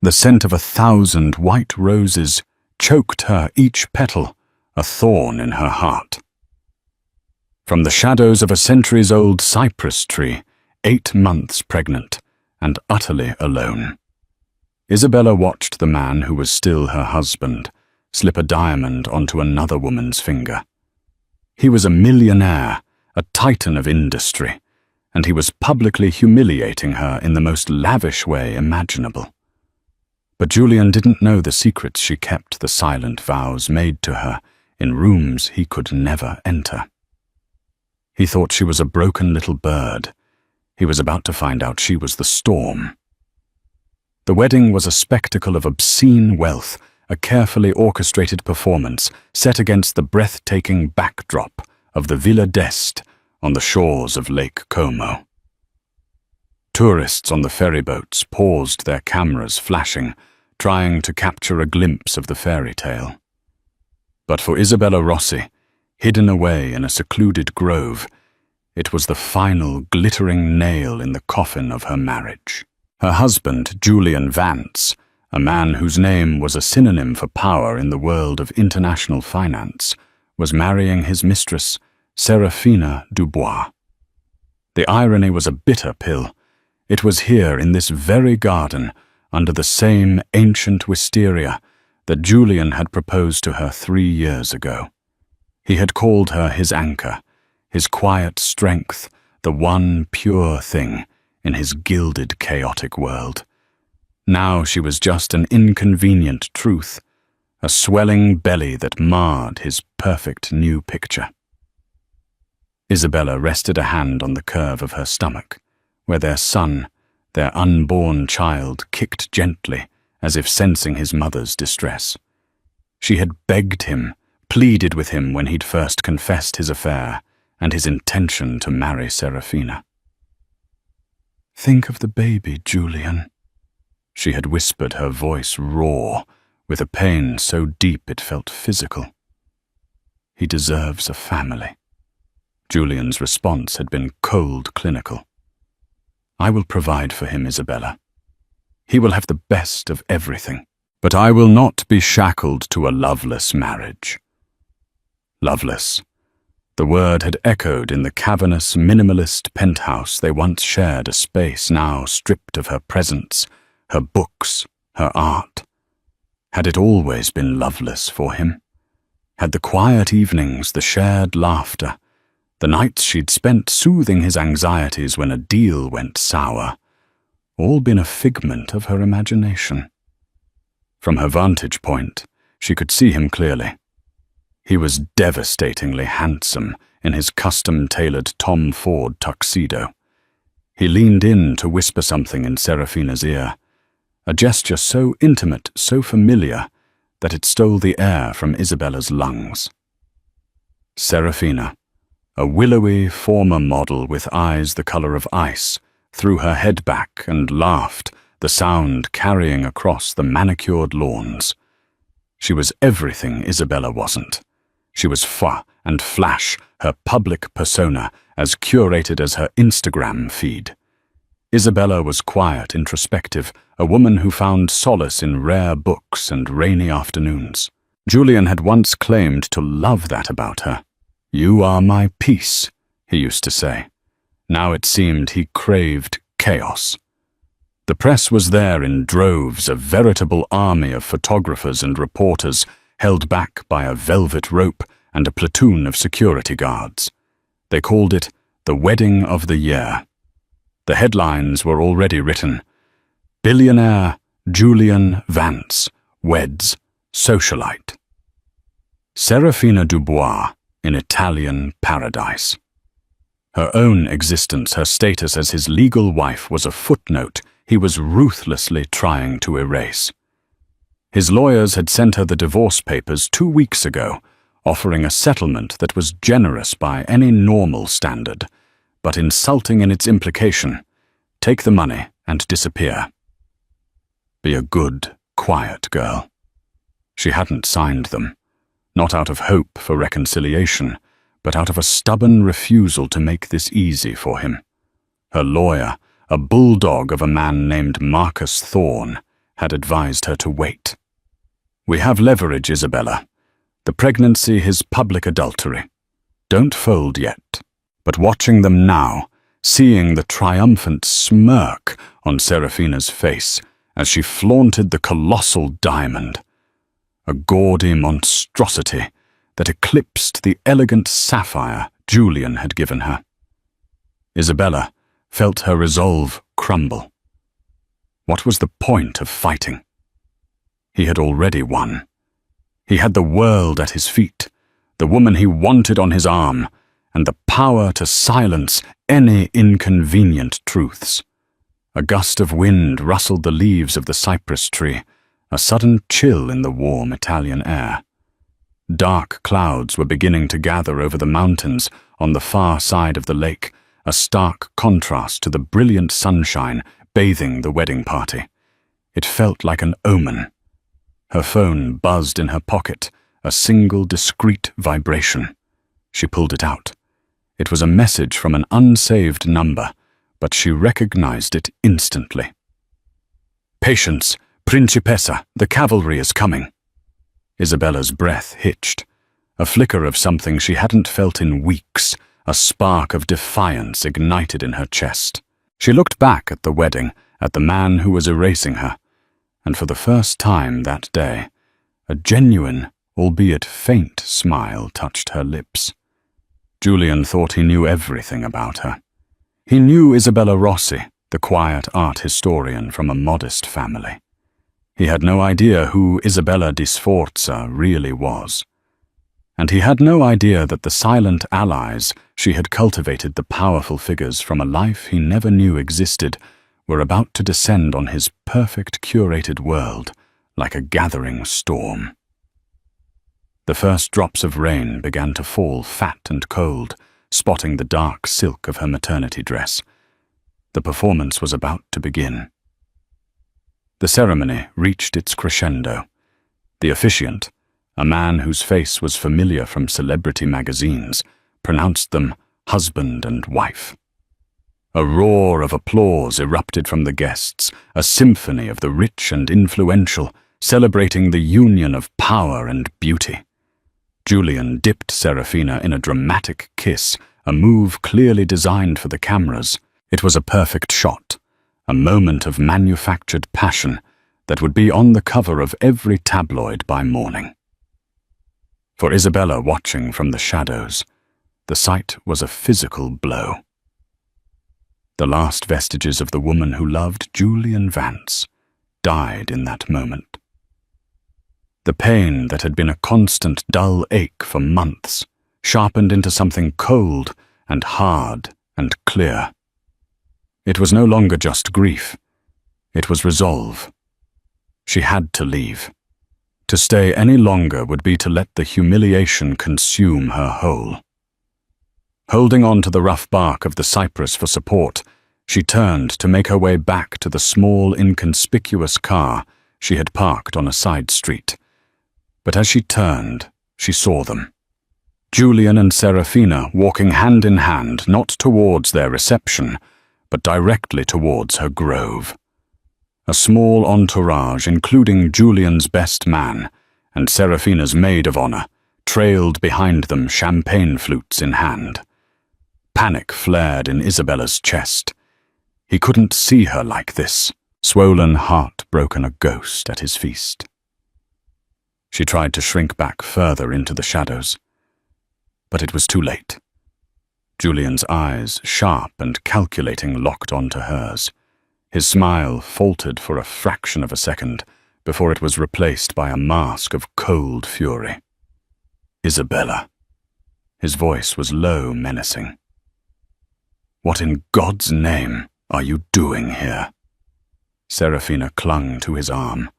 The scent of 1,000 white roses choked her, each petal a thorn in her heart. From the shadows of a centuries-old cypress tree, 8 months pregnant and utterly alone, Isabella watched the man who was still her husband slip a diamond onto another woman's finger. He was a millionaire, a titan of industry, and he was publicly humiliating her in the most lavish way imaginable. But Julian didn't know the secrets she kept, the silent vows made to her in rooms he could never enter. He thought she was a broken little bird. He was about to find out she was the storm. The wedding was a spectacle of obscene wealth, a carefully orchestrated performance set against the breathtaking backdrop of the Villa d'Este on the shores of Lake Como. Tourists on the ferryboats paused, their cameras flashing, trying to capture a glimpse of the fairy tale. But for Isabella Rossi, hidden away in a secluded grove, it was the final glittering nail in the coffin of her marriage. Her husband, Julian Vance, a man whose name was a synonym for power in the world of international finance, was marrying his mistress, Serafina Dubois. The irony was a bitter pill. It was here, in this very garden, under the same ancient wisteria, that Julian had proposed to her 3 years ago. He had called her his anchor, his quiet strength, the one pure thing in his gilded, chaotic world. Now she was just an inconvenient truth, a swelling belly that marred his perfect new picture. Isabella rested a hand on the curve of her stomach, where their son, their unborn child, kicked gently, as if sensing his mother's distress. She had begged him, pleaded with him when he'd first confessed his affair and his intention to marry Serafina. "Think of the baby, Julian," she had whispered, her voice raw, with a pain so deep it felt physical. "He deserves a family." Julian's response had been cold, clinical. "I will provide for him, Isabella. He will have the best of everything, but I will not be shackled to a loveless marriage." Loveless. The word had echoed in the cavernous, minimalist penthouse they once shared, a space now stripped of her presence, her books, her art. Had it always been loveless for him? Had the quiet evenings, the shared laughter, the nights she'd spent soothing his anxieties when a deal went sour, all been a figment of her imagination? From her vantage point, she could see him clearly. He was devastatingly handsome in his custom-tailored Tom Ford tuxedo. He leaned in to whisper something in Serafina's ear, a gesture so intimate, so familiar, that it stole the air from Isabella's lungs. Serafina, a willowy former model with eyes the color of ice, threw her head back and laughed, the sound carrying across the manicured lawns. She was everything Isabella wasn't. She was fwa and flash, her public persona, as curated as her Instagram feed. Isabella was quiet, introspective, a woman who found solace in rare books and rainy afternoons. Julian had once claimed to love that about her. "You are my peace," he used to say. Now it seemed he craved chaos. The press was there in droves, a veritable army of photographers and reporters, held back by a velvet rope and a platoon of security guards. They called it the wedding of the year. The headlines were already written: "Billionaire Julian Vance weds socialite." Serafina Dubois in Italian paradise. Her own existence, her status as his legal wife, was a footnote he was ruthlessly trying to erase. His lawyers had sent her the divorce papers 2 weeks ago, offering a settlement that was generous by any normal standard, but insulting in its implication: take the money and disappear. Be a good, quiet girl. She hadn't signed them, not out of hope for reconciliation, but out of a stubborn refusal to make this easy for him. Her lawyer, a bulldog of a man named Marcus Thorne, had advised her to wait. "We have leverage, Isabella. The pregnancy is public adultery. Don't fold yet." But watching them now, seeing the triumphant smirk on Serafina's face as she flaunted the colossal diamond, a gaudy monstrosity that eclipsed the elegant sapphire Julian had given her, Isabella felt her resolve crumble. What was the point of fighting? He had already won. He had the world at his feet, the woman he wanted on his arm, and the power to silence any inconvenient truths. A gust of wind rustled the leaves of the cypress tree, a sudden chill in the warm Italian air. Dark clouds were beginning to gather over the mountains on the far side of the lake, a stark contrast to the brilliant sunshine bathing the wedding party. It felt like an omen. Her phone buzzed in her pocket, a single discreet vibration. She pulled it out. It was a message from an unsaved number, but she recognized it instantly. "Patience, Principessa, the cavalry is coming." Isabella's breath hitched. A flicker of something she hadn't felt in weeks, a spark of defiance ignited in her chest. She looked back at the wedding, at the man who was erasing her, and for the first time that day, a genuine, albeit faint, smile touched her lips. Julian thought he knew everything about her. He knew Isabella Rossi, the quiet art historian from a modest family. He had no idea who Isabella di Sforza really was. And he had no idea that the silent allies she had cultivated, the powerful figures from a life he never knew existed, were about to descend on his perfect curated world like a gathering storm. The first drops of rain began to fall fat and cold, spotting the dark silk of her maternity dress. The performance was about to begin. The ceremony reached its crescendo. The officiant, a man whose face was familiar from celebrity magazines, pronounced them husband and wife. A roar of applause erupted from the guests, a symphony of the rich and influential, celebrating the union of power and beauty. Julian dipped Serafina in a dramatic kiss, a move clearly designed for the cameras. It was a perfect shot, a moment of manufactured passion that would be on the cover of every tabloid by morning. For Isabella, watching from the shadows, the sight was a physical blow. The last vestiges of the woman who loved Julian Vance died in that moment. The pain that had been a constant dull ache for months sharpened into something cold and hard and clear. It was no longer just grief. It was resolve. She had to leave. To stay any longer would be to let the humiliation consume her whole. Holding on to the rough bark of the cypress for support, she turned to make her way back to the small, inconspicuous car she had parked on a side street. But as she turned, she saw them. Julian and Serafina walking hand in hand, not towards their reception, but directly towards her grove. A small entourage, including Julian's best man and Serafina's maid of honor, trailed behind them, champagne flutes in hand. Panic flared in Isabella's chest. He couldn't see her like this, swollen heart broken a ghost at his feast. She tried to shrink back further into the shadows, but it was too late. Julian's eyes, sharp and calculating, locked onto hers. His smile faltered for a fraction of a second before it was replaced by a mask of cold fury. "Isabella." His voice was low, menacing. "What in God's name are you doing here?" Serafina clung to his arm,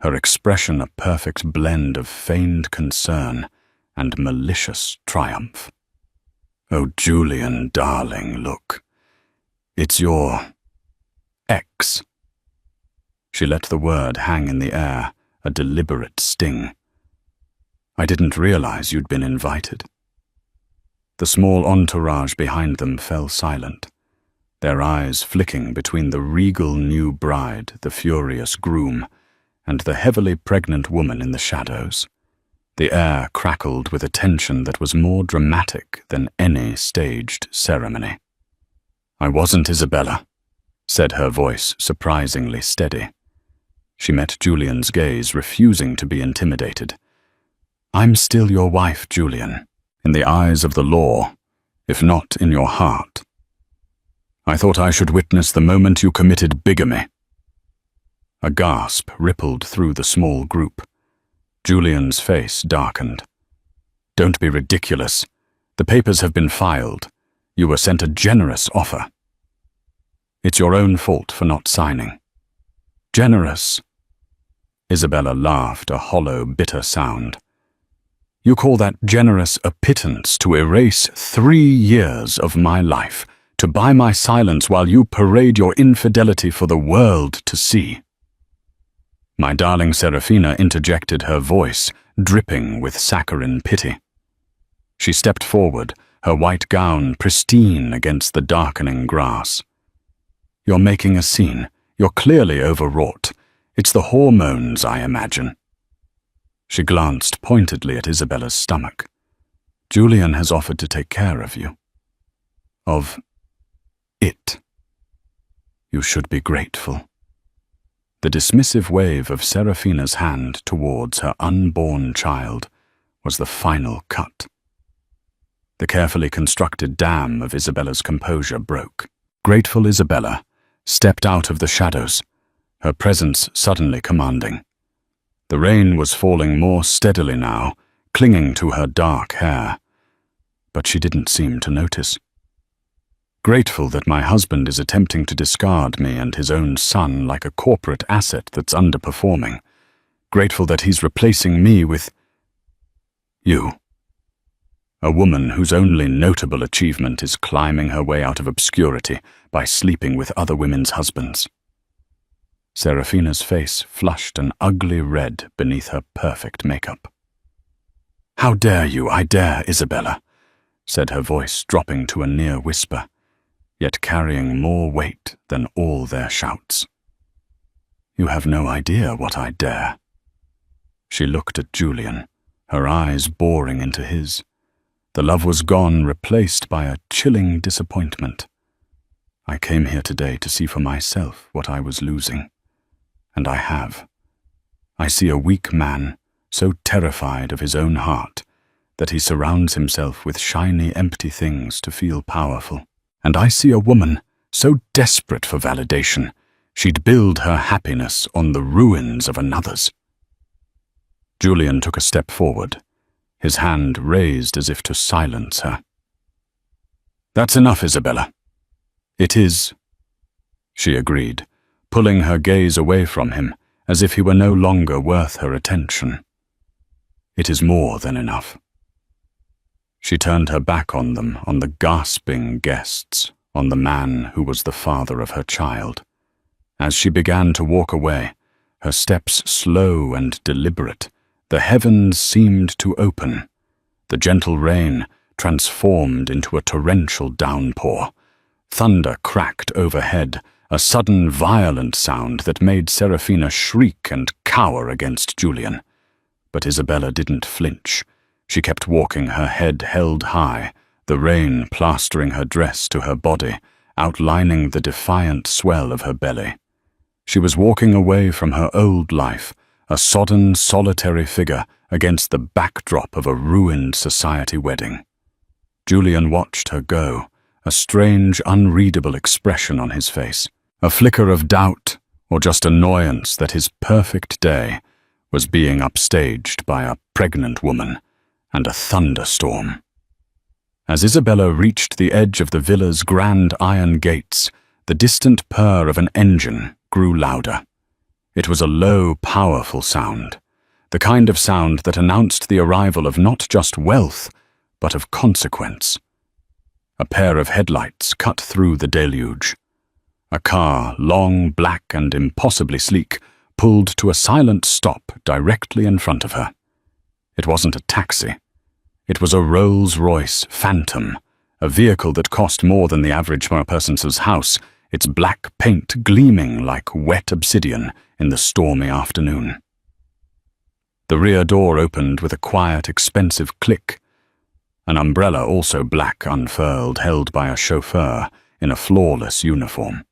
her expression a perfect blend of feigned concern and malicious triumph. "Oh, Julian, darling, look. It's your ex." She let the word hang in the air, a deliberate sting. "I didn't realize you'd been invited." The small entourage behind them fell silent, their eyes flicking between the regal new bride, the furious groom, and the heavily pregnant woman in the shadows. The air crackled with a tension that was more dramatic than any staged ceremony. "I wasn't Isabella," said her voice surprisingly steady. She met Julian's gaze, refusing to be intimidated. "I'm still your wife, Julian, in the eyes of the law, if not in your heart. I thought I should witness the moment you committed bigamy." A gasp rippled through the small group. Julian's face darkened. "Don't be ridiculous. The papers have been filed. You were sent a generous offer. It's your own fault for not signing." "Generous?" Isabella laughed, a hollow, bitter sound. "You call that generous a pittance to erase 3 years of my life, to buy my silence while you parade your infidelity for the world to see." My darling Serafina interjected, her voice dripping with saccharine pity. She stepped forward, her white gown pristine against the darkening grass. "You're making a scene. You're clearly overwrought. It's the hormones, I imagine." She glanced pointedly at Isabella's stomach. "Julian has offered to take care of you. Of it. You should be grateful." The dismissive wave of Serafina's hand towards her unborn child was the final cut. The carefully constructed dam of Isabella's composure broke. Grateful Isabella stepped out of the shadows, her presence suddenly commanding. The rain was falling more steadily now, clinging to her dark hair, but she didn't seem to notice. "Grateful that my husband is attempting to discard me and his own son like a corporate asset that's underperforming. Grateful that he's replacing me with you. A woman whose only notable achievement is climbing her way out of obscurity by sleeping with other women's husbands." Serafina's face flushed an ugly red beneath her perfect makeup. "How dare you, I dare, Isabella," said her voice dropping to a near whisper, yet carrying more weight than all their shouts. "You have no idea what I dare." She looked at Julian, her eyes boring into his. The love was gone, replaced by a chilling disappointment. "I came here today to see for myself what I was losing. And I have. I see a weak man, so terrified of his own heart that he surrounds himself with shiny, empty things to feel powerful. And I see a woman so desperate for validation, she'd build her happiness on the ruins of another's." Julian took a step forward, his hand raised as if to silence her. "That's enough, Isabella." "It is," she agreed, pulling her gaze away from him as if he were no longer worth her attention. "It is more than enough." She turned her back on them, on the gasping guests, on the man who was the father of her child. As she began to walk away, her steps slow and deliberate, the heavens seemed to open. The gentle rain transformed into a torrential downpour. Thunder cracked overhead, a sudden violent sound that made Serafina shriek and cower against Julian. But Isabella didn't flinch. She kept walking, her head held high, the rain plastering her dress to her body, outlining the defiant swell of her belly. She was walking away from her old life, a sodden, solitary figure against the backdrop of a ruined society wedding. Julian watched her go, a strange, unreadable expression on his face, a flicker of doubt or just annoyance that his perfect day was being upstaged by a pregnant woman and a thunderstorm. As Isabella reached the edge of the villa's grand iron gates, the distant purr of an engine grew louder. It was a low, powerful sound, the kind of sound that announced the arrival of not just wealth, but of consequence. A pair of headlights cut through the deluge. A car, long, black, and impossibly sleek, pulled to a silent stop directly in front of her. It wasn't a taxi. It was a Rolls-Royce Phantom, a vehicle that cost more than the average person's house, its black paint gleaming like wet obsidian in the stormy afternoon. The rear door opened with a quiet, expensive click. An umbrella, also black, unfurled, held by a chauffeur in a flawless uniform.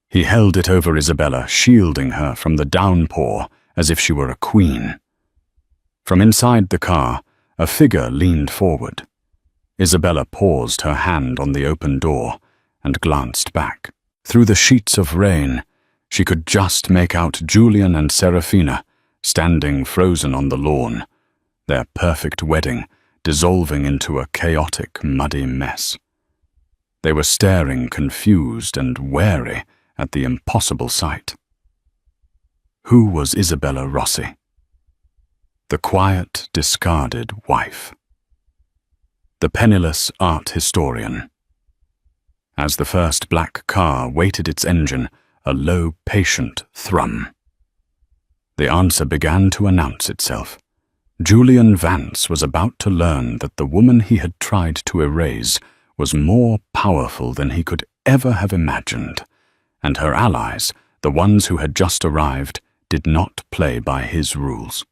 He held it over Isabella, shielding her from the downpour as if she were a queen. From inside the car, a figure leaned forward. Isabella paused, her hand on the open door, and glanced back. Through the sheets of rain, she could just make out Julian and Serafina, standing frozen on the lawn, their perfect wedding dissolving into a chaotic, muddy mess. They were staring, confused and wary, at the impossible sight. Who was Isabella Rossi? The quiet, discarded wife. The penniless art historian. As the first black car waited its engine, a low, patient thrum. The answer began to announce itself. Julian Vance was about to learn that the woman he had tried to erase was more powerful than he could ever have imagined, and her allies, the ones who had just arrived, did not play by his rules.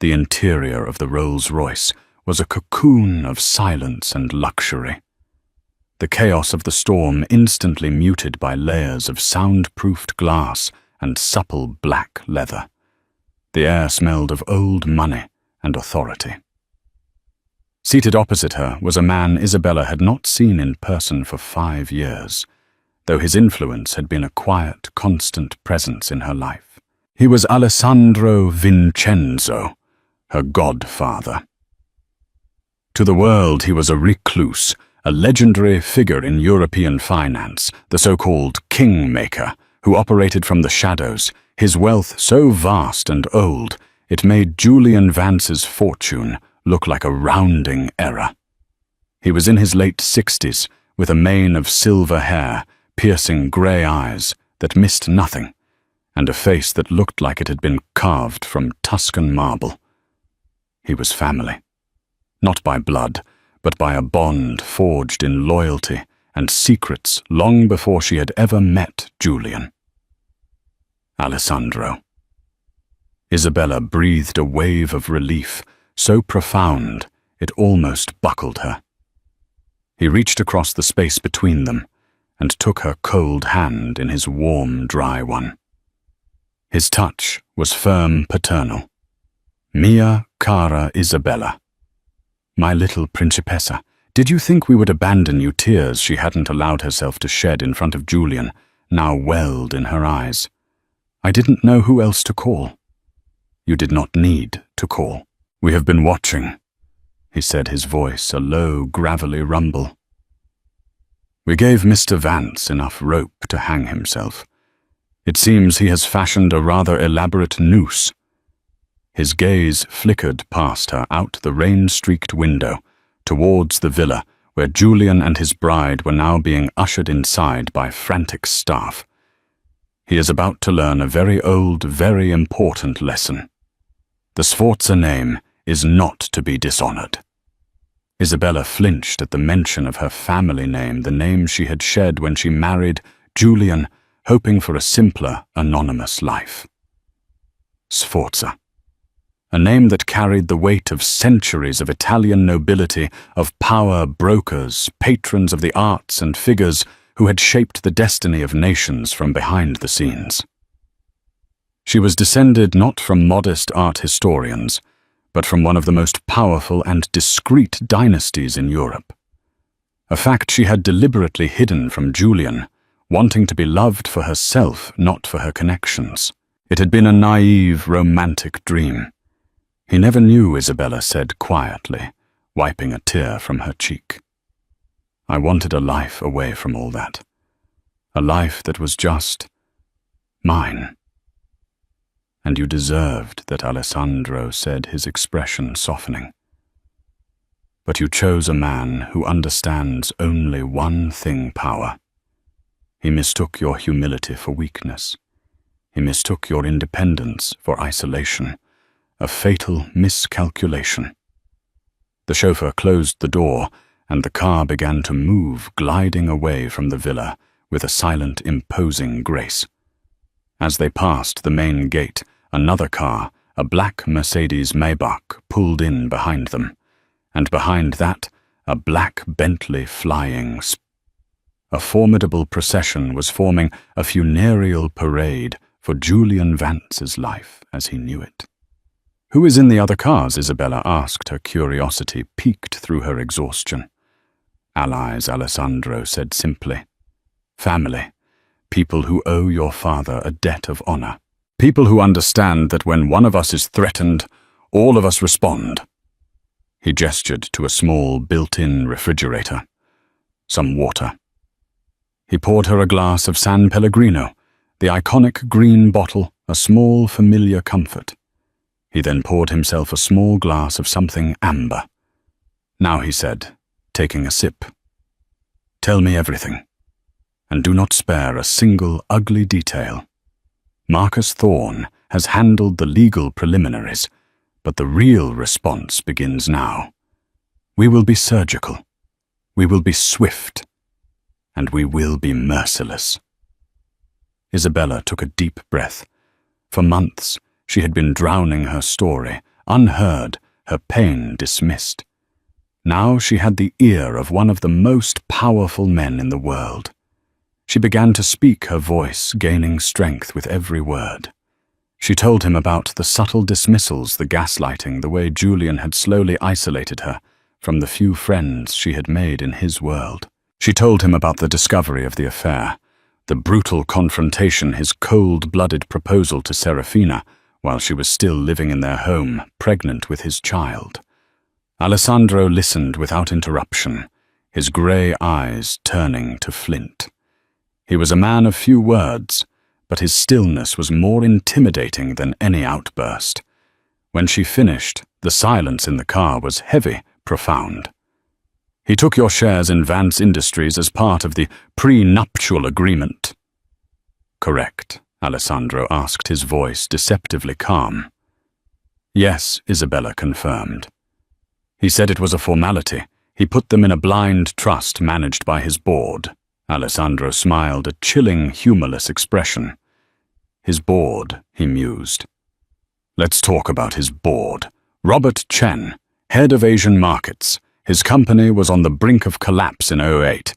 The interior of the Rolls-Royce was a cocoon of silence and luxury. The chaos of the storm instantly muted by layers of soundproofed glass and supple black leather. The air smelled of old money and authority. Seated opposite her was a man Isabella had not seen in person for 5 years, though his influence had been a quiet, constant presence in her life. He was Alessandro Vincenzo, her godfather. To the world he was a recluse, a legendary figure in European finance, the so-called kingmaker, who operated from the shadows, his wealth so vast and old, it made Julian Vance's fortune look like a rounding error. He was in his late 60s, with a mane of silver hair, piercing grey eyes that missed nothing, and a face that looked like it had been carved from Tuscan marble. He was family, not by blood, but by a bond forged in loyalty and secrets long before she had ever met Julian. Alessandro. Isabella breathed a wave of relief, so profound it almost buckled her. He reached across the space between them and took her cold hand in his warm, dry one. His touch was firm, paternal. Mia cara Isabella. My little principessa, did you think we would abandon you? Tears she hadn't allowed herself to shed in front of Julian now welled in her eyes. I didn't know who else to call. You did not need to call. We have been watching, he said, his voice a low, gravelly rumble. We gave Mr. Vance enough rope to hang himself. It seems he has fashioned a rather elaborate noose. His gaze flickered past her out the rain-streaked window, towards the villa where Julian and his bride were now being ushered inside by frantic staff. He is about to learn a very old, very important lesson. The Sforza name is not to be dishonored. Isabella flinched at the mention of her family name, the name she had shed when she married Julian, hoping for a simpler, anonymous life. Sforza. A name that carried the weight of centuries of Italian nobility, of power brokers, patrons of the arts and figures who had shaped the destiny of nations from behind the scenes. She was descended not from modest art historians, but from one of the most powerful and discreet dynasties in Europe. A fact she had deliberately hidden from Julian, wanting to be loved for herself, not for her connections. It had been a naive, romantic dream. He never knew, Isabella said quietly, wiping a tear from her cheek. I wanted a life away from all that. A life that was just mine. And you deserved that, Alessandro said, his expression softening. But you chose a man who understands only one thing, power. He mistook your humility for weakness. He mistook your independence for isolation, a fatal miscalculation. The chauffeur closed the door, and the car began to move, gliding away from the villa, with a silent, imposing grace. As they passed the main gate, another car, a black Mercedes Maybach, pulled in behind them, and behind that, a black Bentley flying. A formidable procession was forming a funereal parade for Julian Vance's life as he knew it. "Who is in the other cars?" Isabella asked, her curiosity piqued through her exhaustion. "Allies," Alessandro said simply. "Family. People who owe your father a debt of honor. People who understand that when one of us is threatened, all of us respond." He gestured to a small, built-in refrigerator. "Some water." He poured her a glass of San Pellegrino, the iconic green bottle, a small, familiar comfort. He then poured himself a small glass of something amber. "Now," he said, taking a sip, "tell me everything, and do not spare a single ugly detail. Marcus Thorne has handled the legal preliminaries, but the real response begins now. We will be surgical. We will be swift. And we will be merciless." Isabella took a deep breath. For months, she had been drowning her story, unheard, her pain dismissed. Now she had the ear of one of the most powerful men in the world. She began to speak, her voice gaining strength with every word. She told him about the subtle dismissals, the gaslighting, the way Julian had slowly isolated her from the few friends she had made in his world. She told him about the discovery of the affair, the brutal confrontation, his cold-blooded proposal to Serafina while she was still living in their home, pregnant with his child. Alessandro listened without interruption, his grey eyes turning to flint. He was a man of few words, but his stillness was more intimidating than any outburst. When she finished, the silence in the car was heavy, profound. "He took your shares in Vance Industries as part of the prenuptial agreement." "Correct," Alessandro asked, his voice deceptively calm. "Yes," Isabella confirmed. "He said it was a formality. He put them in a blind trust managed by his board." Alessandro smiled, a chilling, humorless expression. "His board," he mused. "Let's talk about his board. Robert Chen, head of Asian markets. His company was on the brink of collapse in 2008.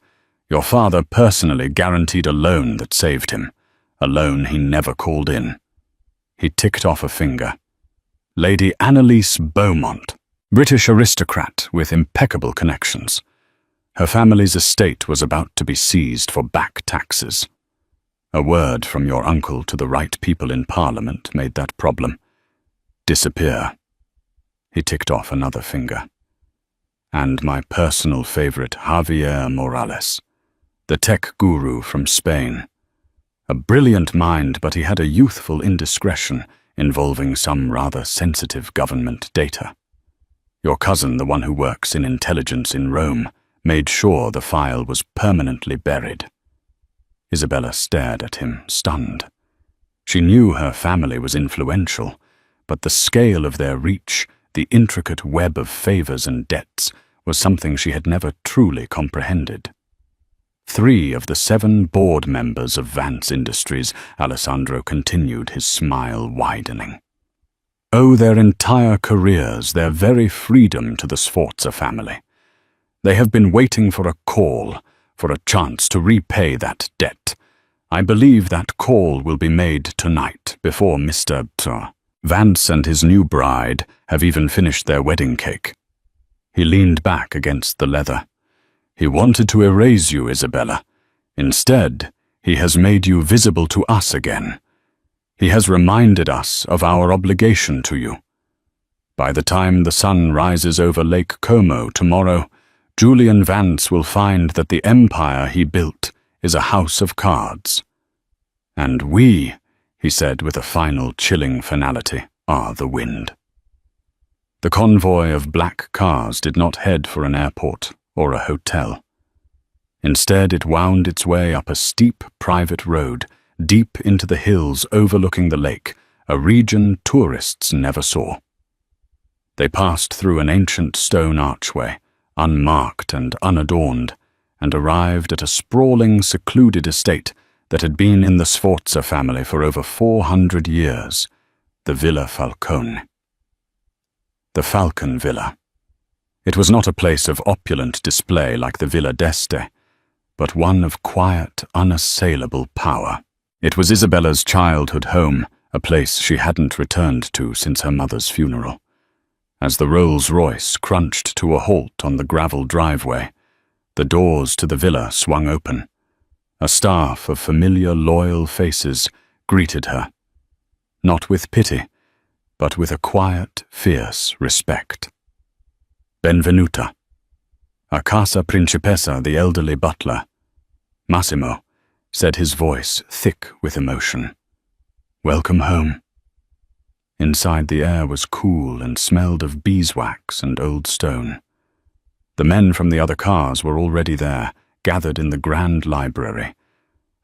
Your father personally guaranteed a loan that saved him, a loan he never called in." He ticked off a finger. "Lady Annalise Beaumont, British aristocrat with impeccable connections. Her family's estate was about to be seized for back taxes. A word from your uncle to the right people in Parliament made that problem disappear." He ticked off another finger. "And my personal favorite, Javier Morales, the tech guru from Spain. A brilliant mind, but he had a youthful indiscretion involving some rather sensitive government data. Your cousin, the one who works in intelligence in Rome, made sure the file was permanently buried." Isabella stared at him, stunned. She knew her family was influential, but the scale of their reach, the intricate web of favors and debts, was something she had never truly comprehended. 3 of the 7 board members of Vance Industries, Alessandro continued, his smile widening, owe their entire careers, their very freedom to the Sforza family. They have been waiting for a call, for a chance to repay that debt. I believe that call will be made tonight, before Mr. Vance and his new bride have even finished their wedding cake." He leaned back against the leather. "He wanted to erase you, Isabella. Instead, he has made you visible to us again. He has reminded us of our obligation to you. By the time the sun rises over Lake Como tomorrow, Julian Vance will find that the empire he built is a house of cards. And we," he said with a final chilling finality, "are the wind." The convoy of black cars did not head for an airport or a hotel. Instead, it wound its way up a steep private road, deep into the hills overlooking the lake, a region tourists never saw. They passed through an ancient stone archway, unmarked and unadorned, and arrived at a sprawling, secluded estate that had been in the Sforza family for over 400 years, the Villa Falcone. The Falcon Villa. It was not a place of opulent display like the Villa d'Este, but one of quiet, unassailable power. It was Isabella's childhood home, a place she hadn't returned to since her mother's funeral. As the Rolls-Royce crunched to a halt on the gravel driveway, the doors to the villa swung open. A staff of familiar, loyal faces greeted her, not with pity, but with a quiet, fierce respect. Benvenuta. A casa principessa, the elderly butler, Massimo, said, his voice thick with emotion. Welcome home. Inside, the air was cool and smelled of beeswax and old stone. The men from the other cars were already there, gathered in the grand library,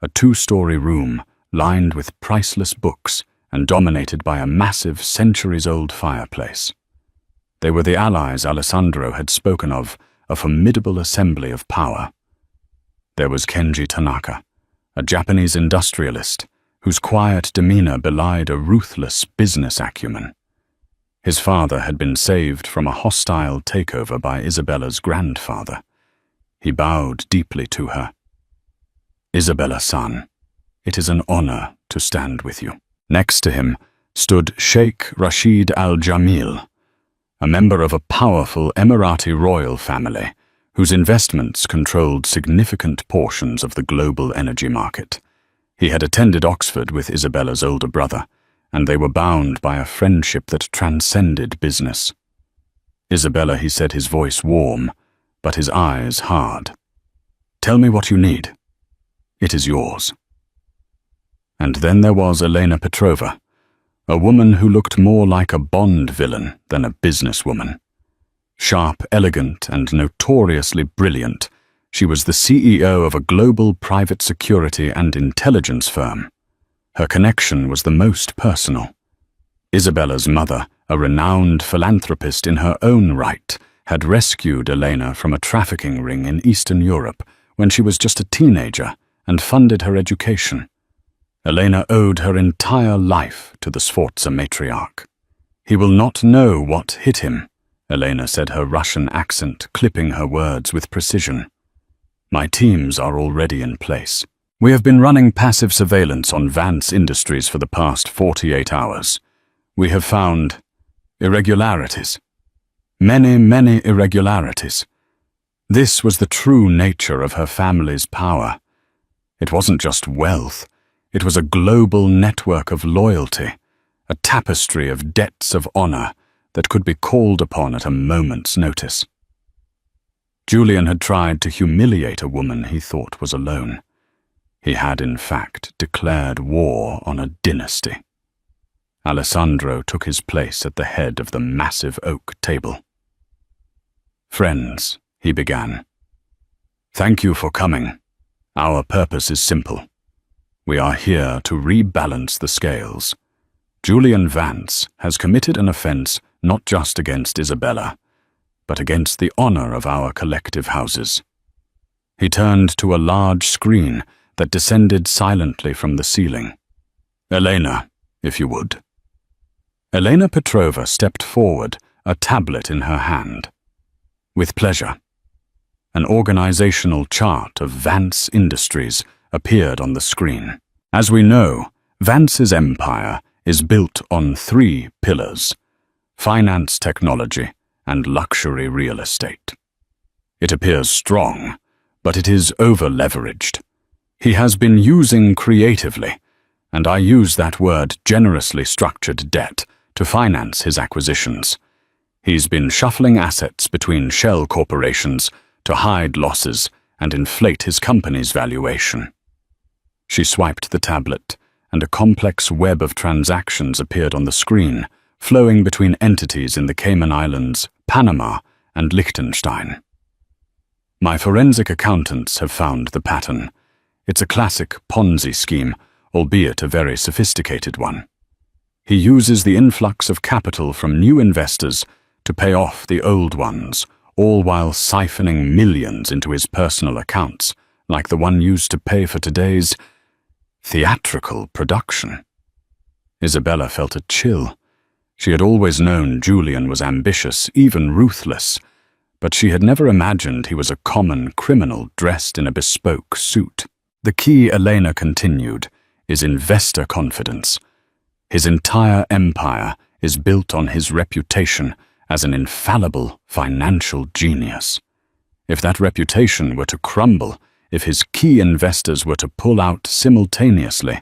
a 2-story room lined with priceless books and dominated by a massive, centuries-old fireplace. They were the allies Alessandro had spoken of, a formidable assembly of power. There was Kenji Tanaka, a Japanese industrialist whose quiet demeanor belied a ruthless business acumen. His father had been saved from a hostile takeover by Isabella's grandfather. He bowed deeply to her. Isabella-san, it is an honor to stand with you. Next to him stood Sheikh Rashid Al-Jamil, a member of a powerful Emirati royal family whose investments controlled significant portions of the global energy market. He had attended Oxford with Isabella's older brother, and they were bound by a friendship that transcended business. Isabella, he said, his voice warm, but his eyes hard. Tell me what you need. It is yours. And then there was Elena Petrova, a woman who looked more like a Bond villain than a businesswoman. Sharp, elegant, and notoriously brilliant, she was the CEO of a global private security and intelligence firm. Her connection was the most personal. Isabella's mother, a renowned philanthropist in her own right, had rescued Elena from a trafficking ring in Eastern Europe when she was just a teenager and funded her education. Elena owed her entire life to the Sforza matriarch. He will not know what hit him, Elena said, her Russian accent clipping her words with precision. My teams are already in place. We have been running passive surveillance on Vance Industries for the past 48 hours. We have found irregularities. Many irregularities. This was the true nature of her family's power. It wasn't just wealth. It was a global network of loyalty, a tapestry of debts of honor that could be called upon at a moment's notice. Julian had tried to humiliate a woman he thought was alone. He had, in fact, declared war on a dynasty. Alessandro took his place at the head of the massive oak table. Friends, he began. Thank you for coming. Our purpose is simple. We are here to rebalance the scales. Julian Vance has committed an offense not just against Isabella, but against the honor of our collective houses. He turned to a large screen that descended silently from the ceiling. Elena, if you would. Elena Petrova stepped forward, a tablet in her hand. With pleasure. An organizational chart of Vance Industries appeared on the screen. As we know, Vance's empire is built on 3 pillars: finance technology and luxury real estate. It appears strong, but it is over-leveraged. He has been using creatively, and I use that word generously structured debt to finance his acquisitions. He's been shuffling assets between shell corporations to hide losses and inflate his company's valuation. She swiped the tablet, and a complex web of transactions appeared on the screen, flowing between entities in the Cayman Islands, Panama, and Liechtenstein. My forensic accountants have found the pattern. It's a classic Ponzi scheme, albeit a very sophisticated one. He uses the influx of capital from new investors to pay off the old ones, all while siphoning millions into his personal accounts, like the one used to pay for today's theatrical production. Isabella felt a chill. She had always known Julian was ambitious, even ruthless, but she had never imagined he was a common criminal dressed in a bespoke suit. The key, Elena continued, is investor confidence. His entire empire is built on his reputation as an infallible financial genius. If that reputation were to crumble, if his key investors were to pull out simultaneously,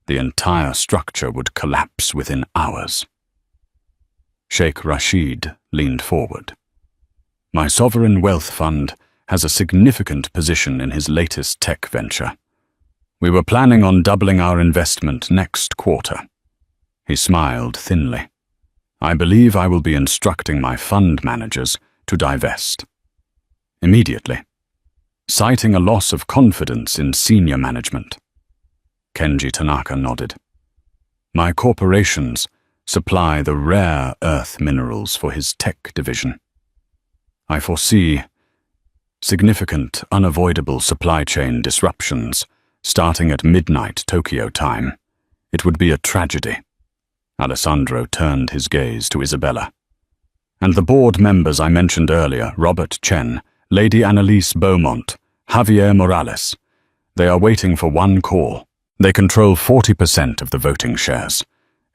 the entire structure would collapse within hours. Sheikh Rashid leaned forward. My sovereign wealth fund has a significant position in his latest tech venture. We were planning on doubling our investment next quarter. He smiled thinly. I believe I will be instructing my fund managers to divest. Immediately, citing a loss of confidence in senior management. Kenji Tanaka nodded. My corporations supply the rare earth minerals for his tech division. I foresee significant, unavoidable supply chain disruptions starting at midnight Tokyo time. It would be a tragedy. Alessandro turned his gaze to Isabella. And the board members I mentioned earlier, Robert Chen, Lady Annalise Beaumont, Javier Morales, they are waiting for one call. They control 40% of the voting shares,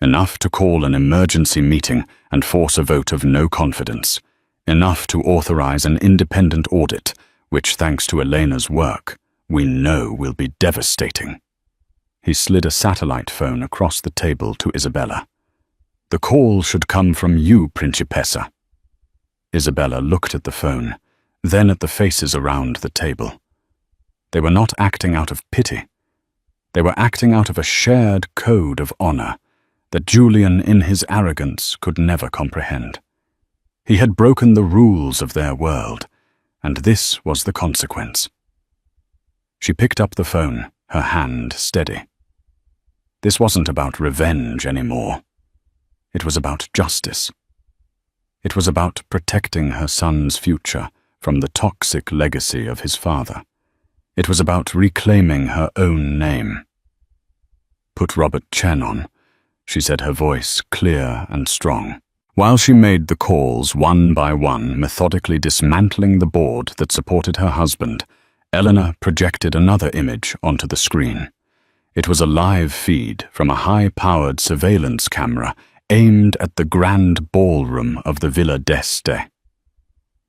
enough to call an emergency meeting and force a vote of no confidence, enough to authorize an independent audit, which, thanks to Elena's work, we know will be devastating. He slid a satellite phone across the table to Isabella. The call should come from you, Principessa. Isabella looked at the phone, then at the faces around the table. They were not acting out of pity. They were acting out of a shared code of honor that Julian, in his arrogance, could never comprehend. He had broken the rules of their world, and this was the consequence. She picked up the phone, her hand steady. This wasn't about revenge anymore. It was about justice. It was about protecting her son's future from the toxic legacy of his father. It was about reclaiming her own name. Put Robert Chen on, she said, her voice clear and strong. While she made the calls one by one, methodically dismantling the board that supported her husband, Eleanor projected another image onto the screen. It was a live feed from a high-powered surveillance camera aimed at the grand ballroom of the Villa d'Este.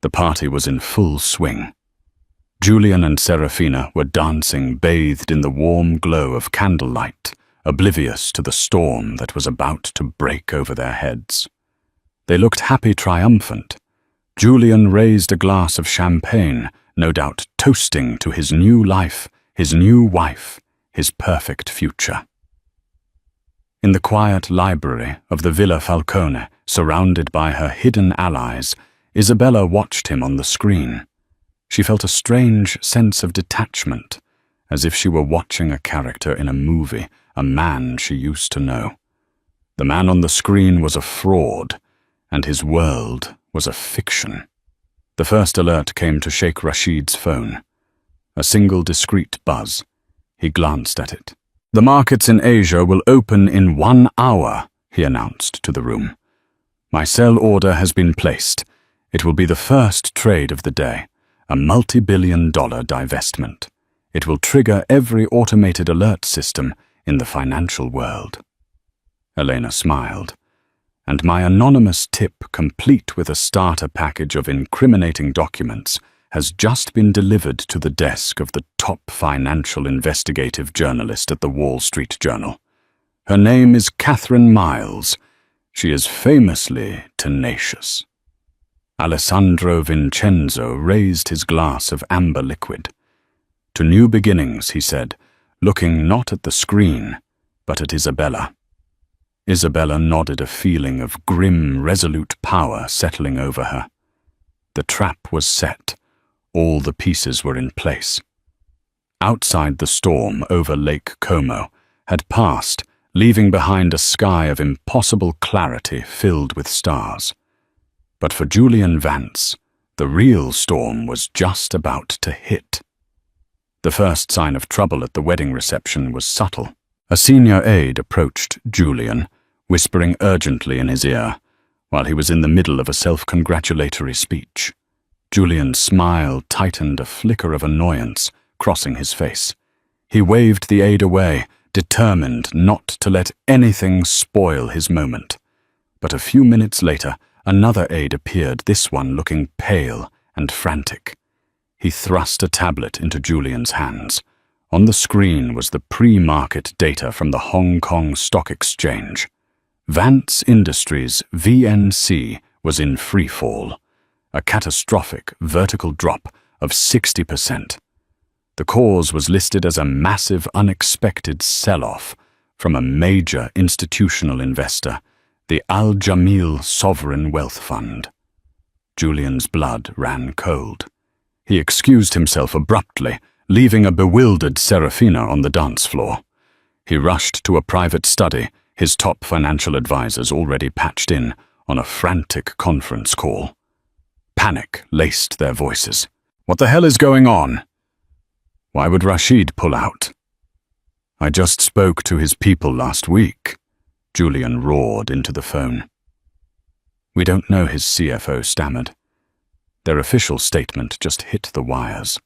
The party was in full swing. Julian and Serafina were dancing, bathed in the warm glow of candlelight, oblivious to the storm that was about to break over their heads. They looked happy, triumphant. Julian raised a glass of champagne, no doubt toasting to his new life, his new wife, his perfect future. In the quiet library of the Villa Falcone, surrounded by her hidden allies, Isabella watched him on the screen. She felt a strange sense of detachment, as if she were watching a character in a movie, a man she used to know. The man on the screen was a fraud, and his world was a fiction. The first alert came to Sheikh Rashid's phone. A single discreet buzz. He glanced at it. The markets in Asia will open in 1 hour, he announced to the room. My sell order has been placed. It will be the first trade of the day, a multi-billion-dollar divestment. It will trigger every automated alert system in the financial world. Elena smiled. And my anonymous tip, complete with a starter package of incriminating documents, has just been delivered to the desk of the top financial investigative journalist at the Wall Street Journal. Her name is Catherine Miles. She is famously tenacious. Alessandro Vincenzo raised his glass of amber liquid. To new beginnings, he said, looking not at the screen, but at Isabella. Isabella nodded, a feeling of grim, resolute power settling over her. The trap was set. All the pieces were in place. Outside the storm over Lake Como had passed, leaving behind a sky of impossible clarity filled with stars. But for Julian Vance, The real storm was just about to hit. The first sign of trouble at the wedding reception was subtle. A senior aide approached Julian, whispering urgently in his ear, while he was in the middle of a self-congratulatory speech. Julian's smile tightened, a flicker of annoyance crossing his face. He waved the aide away, determined not to let anything spoil his moment. But a few minutes later, another aide appeared, this one looking pale and frantic. He thrust a tablet into Julian's hands. On the screen was the pre-market data from the Hong Kong Stock Exchange. Vance Industries, VNC, was in free fall, a catastrophic vertical drop of 60%. The cause was listed as a massive, unexpected sell-off from a major institutional investor, the Al Jamil Sovereign Wealth Fund. Julian's blood ran cold. He excused himself abruptly, leaving a bewildered Serafina on the dance floor. He rushed to a private study, his top financial advisors already patched in on a frantic conference call. Panic laced their voices. "What the hell is going on? Why would Rashid pull out?" "I just spoke to his people last week," Julian roared into the phone. "We don't know," his CFO stammered. Their official statement just hit the wires.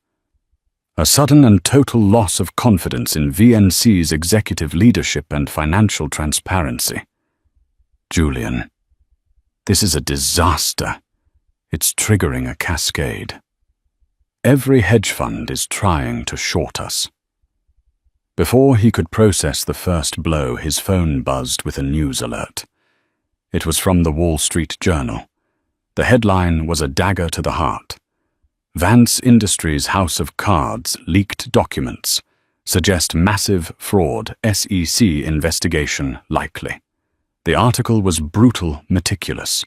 A sudden and total loss of confidence in VNC's executive leadership and financial transparency. "Julian, this is a disaster. It's triggering a cascade. Every hedge fund is trying to short us." Before he could process the first blow, his phone buzzed with a news alert. It was from the Wall Street Journal. The headline was a dagger to the heart. "Vance Industries' House of Cards leaked documents suggest massive fraud, SEC investigation likely." The article was brutal, meticulous.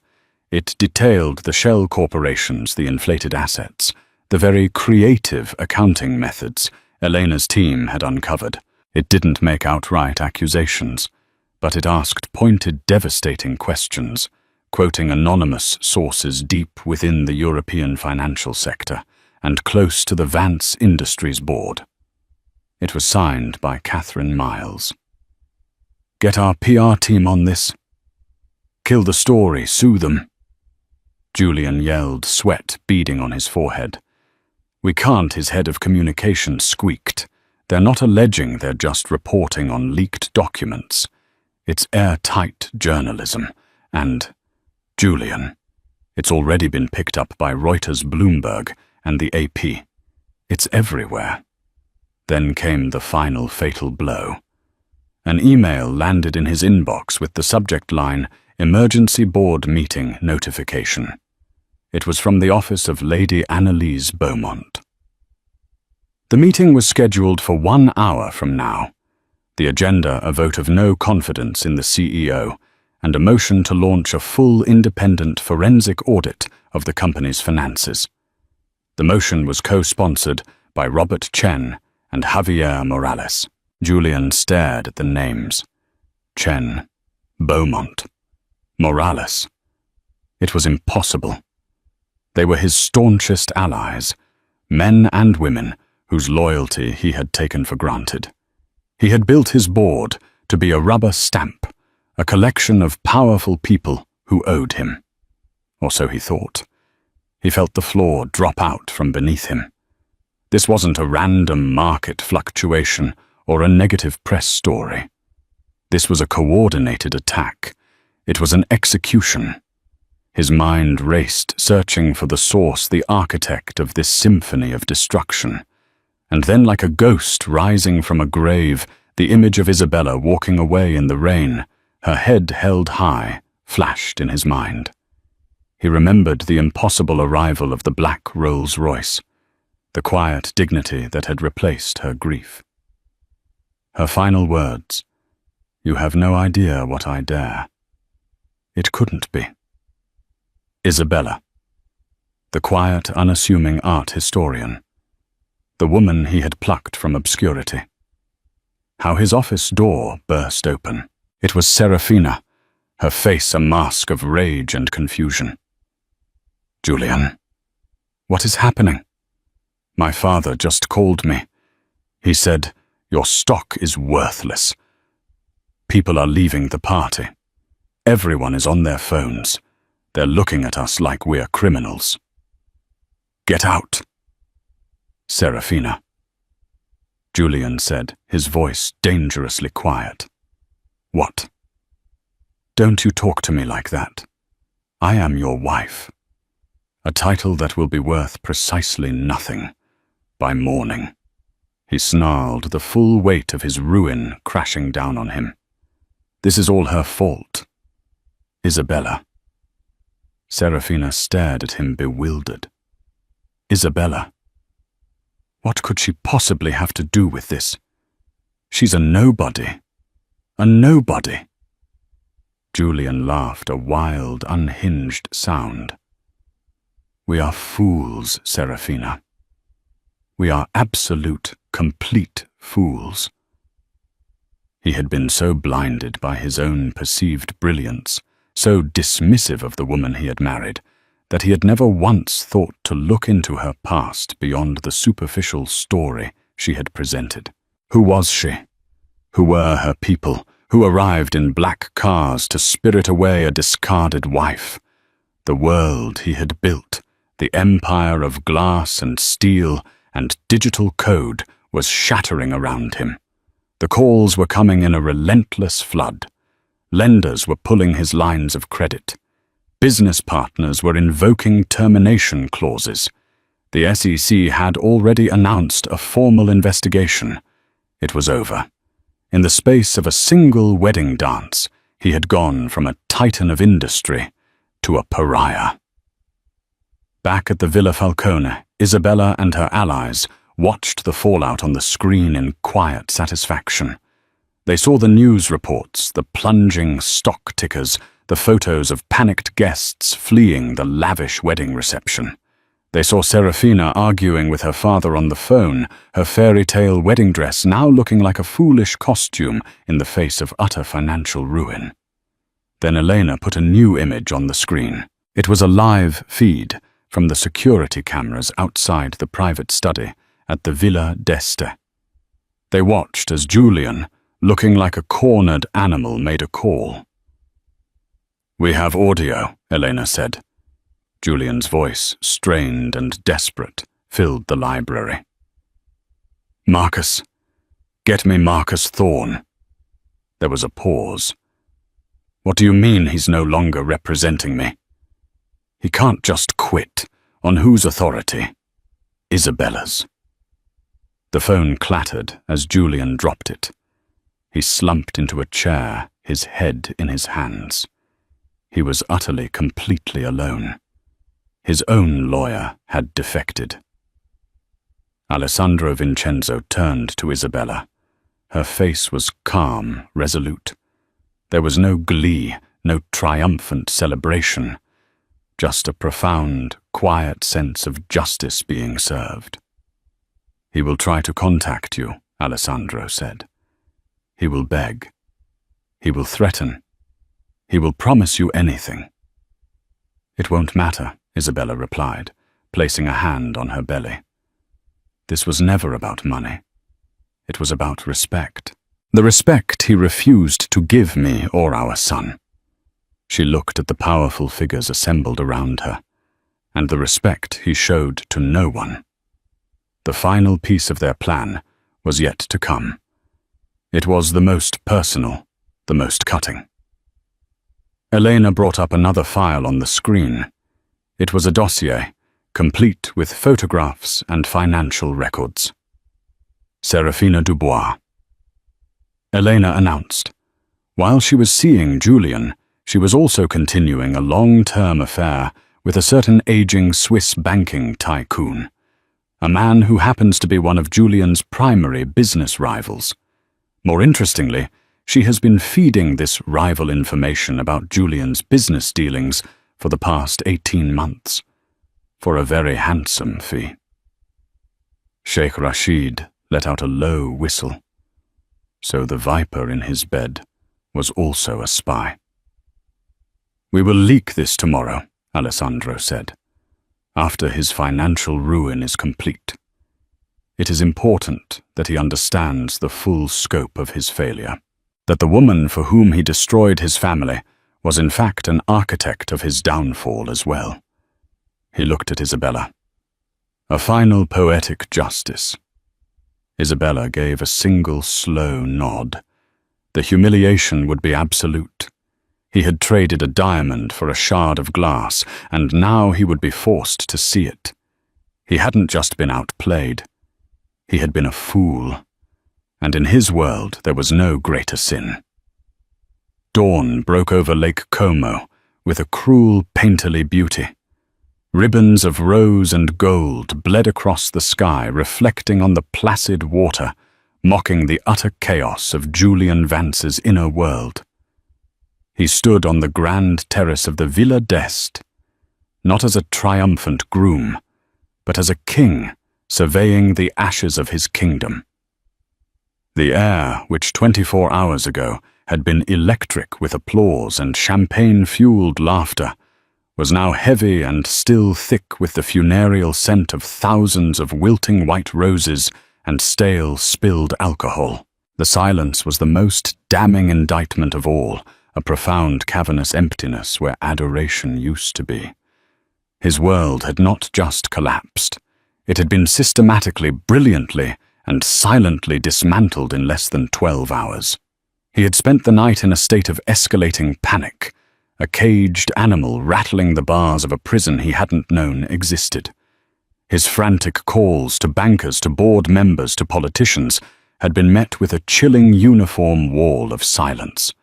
It detailed the shell corporations, the inflated assets, the very creative accounting methods Elena's team had uncovered. It didn't make outright accusations, but it asked pointed, devastating questions, quoting anonymous sources deep within the European financial sector and close to the Vance Industries board. It was signed by Catherine Miles. "Get our PR team on this. Kill the story, sue them." Julian yelled, sweat beading on his forehead. "We can't," his head of communications squeaked. "They're not alleging, they're just reporting on leaked documents. It's airtight journalism. And, Julian, it's already been picked up by Reuters, Bloomberg, and the AP. It's everywhere." Then came the final fatal blow. An email landed in his inbox with the subject line, "Emergency Board Meeting Notification." It was from the office of Lady Annalise Beaumont. The meeting was scheduled for 1 hour from now. The agenda, a vote of no confidence in the CEO, and a motion to launch a full independent forensic audit of the company's finances. The motion was co-sponsored by Robert Chen and Javier Morales. Julian stared at the names. Chen, Beaumont, Morales. It was impossible. They were his staunchest allies, men and women whose loyalty he had taken for granted. He had built his board to be a rubber stamp, a collection of powerful people who owed him. Or so he thought. He felt the floor drop out from beneath him. This wasn't a random market fluctuation or a negative press story. This was a coordinated attack. It was an execution. His mind raced, searching for the source, the architect of this symphony of destruction. And then, like a ghost rising from a grave, the image of Isabella walking away in the rain, her head held high, flashed in his mind. He remembered the impossible arrival of the black Rolls-Royce, the quiet dignity that had replaced her grief. Her final words, "You have no idea what I dare." It couldn't be. Isabella, the quiet, unassuming art historian, the woman he had plucked from obscurity. How his office door burst open. It was Serafina, her face a mask of rage and confusion. "Julian," What is happening? My father just called me. He said, "Your stock is worthless." People are leaving the party. Everyone is on their phones. They're looking at us like we're criminals. Get out. Serafina. Julian said, his voice dangerously quiet. What? Don't you talk to me like that. I am your wife. A title that will be worth precisely nothing by morning. He snarled, the full weight of his ruin crashing down on him. This is all her fault. Isabella. Serafina stared at him bewildered. Isabella. What could she possibly have to do with this? She's a nobody. A nobody. Julian laughed, a wild, unhinged sound. We are fools, Serafina. We are absolute, complete fools. He had been so blinded by his own perceived brilliance, so dismissive of the woman he had married, that he had never once thought to look into her past beyond the superficial story she had presented. Who was she? Who were her people, who arrived in black cars to spirit away a discarded wife? The world he had built, the empire of glass and steel and digital code, was shattering around him. The calls were coming in a relentless flood. Lenders were pulling his lines of credit. Business partners were invoking termination clauses. The SEC had already announced a formal investigation. It was over. In the space of a single wedding dance, he had gone from a titan of industry to a pariah. Back at the Villa Falcone, Isabella and her allies watched the fallout on the screen in quiet satisfaction. They saw the news reports, the plunging stock tickers, the photos of panicked guests fleeing the lavish wedding reception. They saw Serafina arguing with her father on the phone, her fairy tale wedding dress now looking like a foolish costume in the face of utter financial ruin. Then Elena put a new image on the screen. It was a live feed from the security cameras outside the private study at the Villa d'Este. They watched as Julian, looking like a cornered animal, made a call. "We have audio," Elena said. Julian's voice, strained and desperate, filled the library. "Marcus. Get me Marcus Thorne." There was a pause. "What do you mean he's no longer representing me?" "He can't just quit. On whose authority?" "Isabella's." The phone clattered as Julian dropped it. He slumped into a chair, his head in his hands. He was utterly, completely alone. His own lawyer had defected. Alessandro Vincenzo turned to Isabella. Her face was calm, resolute. There was no glee, no triumphant celebration, just a profound, quiet sense of justice being served. "He will try to contact you," Alessandro said. "He will beg. He will threaten. He will promise you anything." "It won't matter," Isabella replied, placing a hand on her belly. "This was never about money. It was about respect. The respect he refused to give me or our son." She looked at the powerful figures assembled around her, and the respect he showed to no one. The final piece of their plan was yet to come. It was the most personal, the most cutting. Elena brought up another file on the screen. It was a dossier, complete with photographs and financial records. Serafina Dubois. Elena announced. While she was seeing Julian, she was also continuing a long-term affair with a certain aging Swiss banking tycoon, a man who happens to be one of Julian's primary business rivals. More interestingly, she has been feeding this rival information about Julian's business dealings for the past 18 months, for a very handsome fee. Sheikh Rashid let out a low whistle. So the viper in his bed was also a spy. "We will leak this tomorrow," Alessandro said. after his financial ruin is complete. It is important that he understands the full scope of his failure, that the woman for whom he destroyed his family was in fact an architect of his downfall as well. He looked at Isabella. A final poetic justice. Isabella gave a single slow nod. The humiliation would be absolute. He had traded a diamond for a shard of glass, and now he would be forced to see it. He hadn't just been outplayed. He had been a fool, and in his world there was no greater sin. Dawn broke over Lake Como with a cruel, painterly beauty. Ribbons of rose and gold bled across the sky, reflecting on the placid water, mocking the utter chaos of Julian Vance's inner world. He stood on the grand terrace of the Villa d'Este, not as a triumphant groom, but as a king surveying the ashes of his kingdom. The air, which 24 hours ago had been electric with applause and champagne-fueled laughter, was now heavy and still thick with the funereal scent of thousands of wilting white roses and stale, spilled alcohol. The silence was the most damning indictment of all, a profound cavernous emptiness where adoration used to be. His world had not just collapsed. It had been systematically, brilliantly, and silently dismantled in less than 12 hours. He had spent the night in a state of escalating panic, a caged animal rattling the bars of a prison he hadn't known existed. His frantic calls to bankers, to board members, to politicians had been met with a chilling uniform wall of silence.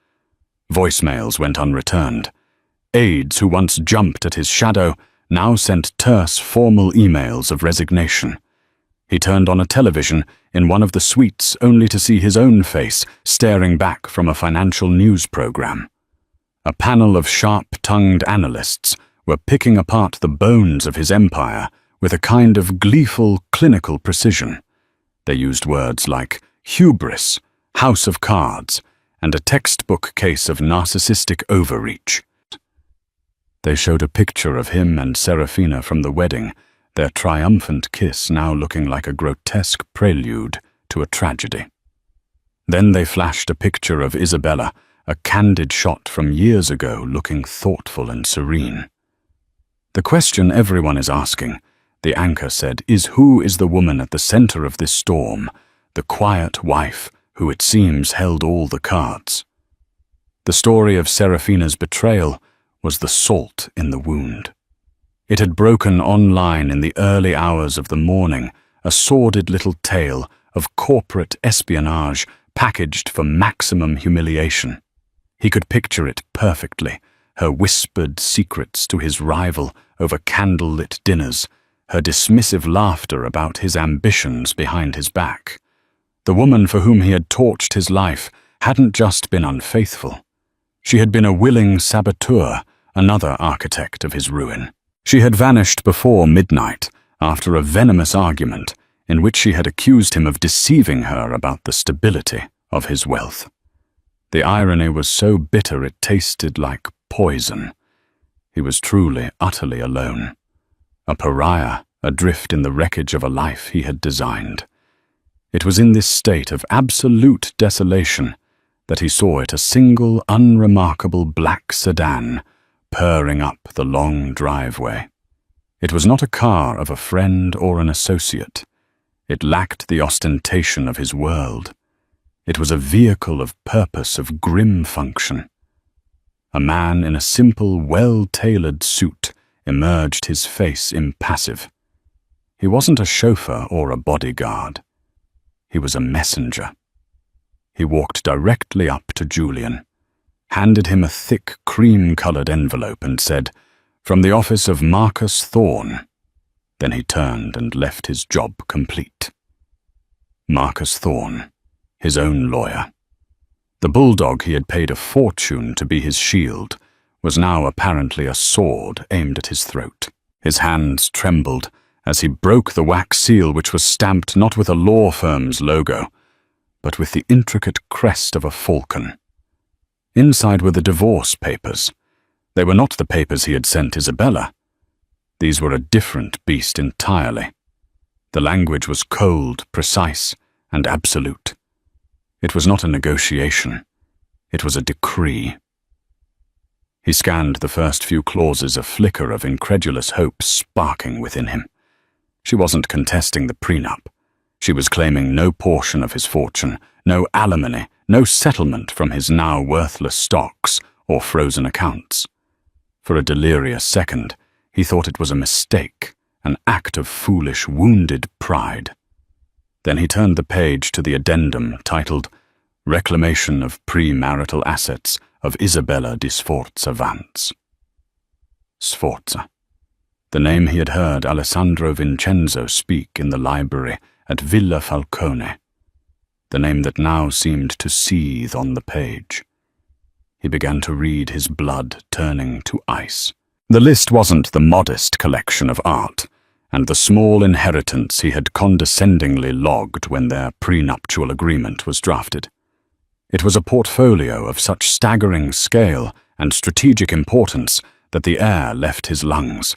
Voicemails went unreturned. Aides who once jumped at his shadow now sent terse, formal emails of resignation. He turned on a television in one of the suites only to see his own face staring back from a financial news program. A panel of sharp-tongued analysts were picking apart the bones of his empire with a kind of gleeful, clinical precision. They used words like hubris, house of cards, and a textbook case of narcissistic overreach. They showed a picture of him and Serafina from the wedding, their triumphant kiss now looking like a grotesque prelude to a tragedy. Then they flashed a picture of Isabella, a candid shot from years ago looking thoughtful and serene. The question everyone is asking, the anchor said, is who is the woman at the center of this storm, the quiet wife who it seems held all the cards? The story of Serafina's betrayal was the salt in the wound. It had broken online in the early hours of the morning, a sordid little tale of corporate espionage packaged for maximum humiliation. He could picture it perfectly, her whispered secrets to his rival over candle-lit dinners, her dismissive laughter about his ambitions behind his back. The woman for whom he had torched his life hadn't just been unfaithful. She had been a willing saboteur, another architect of his ruin. She had vanished before midnight, after a venomous argument in which she had accused him of deceiving her about the stability of his wealth. The irony was so bitter it tasted like poison. He was truly, utterly alone. A pariah, adrift in the wreckage of a life he had designed. It was in this state of absolute desolation that he saw it a single, unremarkable black sedan purring up the long driveway. It was not a car of a friend or an associate. It lacked the ostentation of his world. It was a vehicle of purpose, of grim function. A man in a simple, well-tailored suit emerged, his face impassive. He wasn't a chauffeur or a bodyguard. He was a messenger. He walked directly up to Julian, handed him a thick, cream-colored envelope and said, "From the office of Marcus Thorne." Then he turned and left his job complete. Marcus Thorne, his own lawyer. The bulldog he had paid a fortune to be his shield was now apparently a sword aimed at his throat. His hands trembled as he broke the wax seal which was stamped not with a law firm's logo, but with the intricate crest of a falcon. Inside were the divorce papers. They were not the papers he had sent Isabella. These were a different beast entirely. The language was cold, precise, and absolute. It was not a negotiation. It was a decree. He scanned the first few clauses, a flicker of incredulous hope sparking within him. She wasn't contesting the prenup. She was claiming no portion of his fortune, no alimony, no settlement from his now worthless stocks or frozen accounts. For a delirious second, he thought it was a mistake, an act of foolish, wounded pride. Then he turned the page to the addendum titled Reclamation of Premarital Assets of Isabella di Sforza Vance. Sforza. The name he had heard Alessandro Vincenzo speak in the library at Villa Falcone. The name that now seemed to seethe on the page. He began to read, his blood turning to ice. The list wasn't the modest collection of art, and the small inheritance he had condescendingly logged when their prenuptial agreement was drafted. It was a portfolio of such staggering scale and strategic importance that the air left his lungs.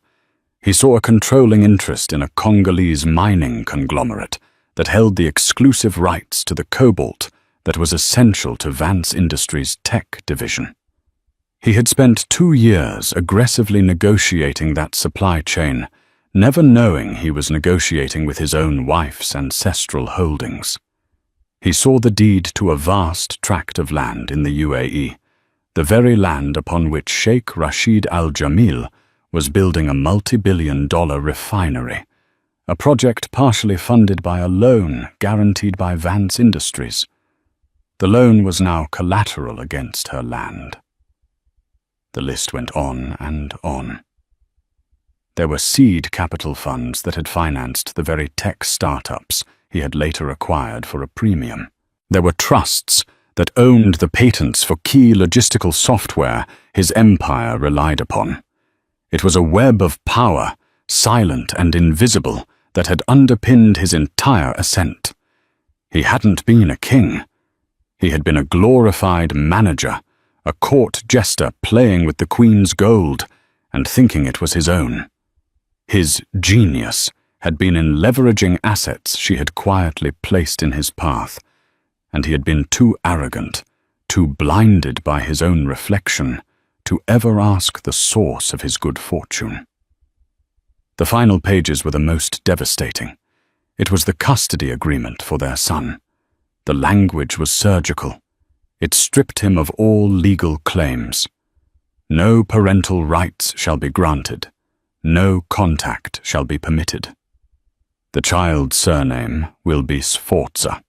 He saw a controlling interest in a Congolese mining conglomerate that held the exclusive rights to the cobalt that was essential to Vance Industries' tech division. He had spent 2 years aggressively negotiating that supply chain, never knowing he was negotiating with his own wife's ancestral holdings. He saw the deed to a vast tract of land in the UAE, the very land upon which Sheikh Rashid Al Jamil was building a multi-billion-dollar refinery, a project partially funded by a loan guaranteed by Vance Industries. The loan was now collateral against her land. The list went on and on. There were seed capital funds that had financed the very tech startups he had later acquired for a premium. There were trusts that owned the patents for key logistical software his empire relied upon. It was a web of power, silent and invisible, that had underpinned his entire ascent. He hadn't been a king. He had been a glorified manager, a court jester playing with the Queen's gold and thinking it was his own. His genius had been in leveraging assets she had quietly placed in his path, and he had been too arrogant, too blinded by his own reflection, to ever ask the source of his good fortune. The final pages were the most devastating. It was the custody agreement for their son. The language was surgical. It stripped him of all legal claims. No parental rights shall be granted. No contact shall be permitted. The child's surname will be Sforza.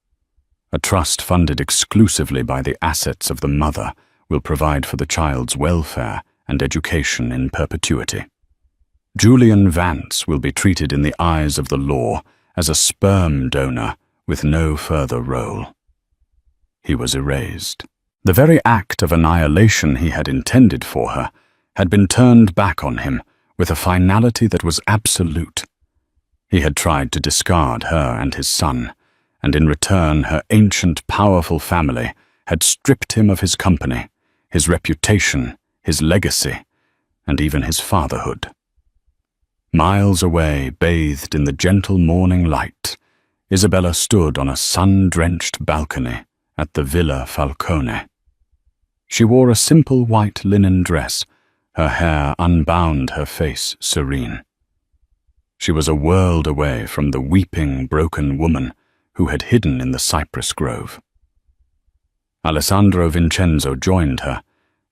A trust funded exclusively by the assets of the mother will provide for the child's welfare and education in perpetuity. Julian Vance will be treated in the eyes of the law as a sperm donor with no further role. He was erased. The very act of annihilation he had intended for her had been turned back on him with a finality that was absolute. He had tried to discard her and his son, and in return her ancient, powerful family had stripped him of his company, his reputation, his legacy, and even his fatherhood. Miles away, bathed in the gentle morning light, Isabella stood on a sun-drenched balcony at the Villa Falcone. She wore a simple white linen dress, her hair unbound, her face serene. She was a world away from the weeping, broken woman who had hidden in the cypress grove. Alessandro Vincenzo joined her,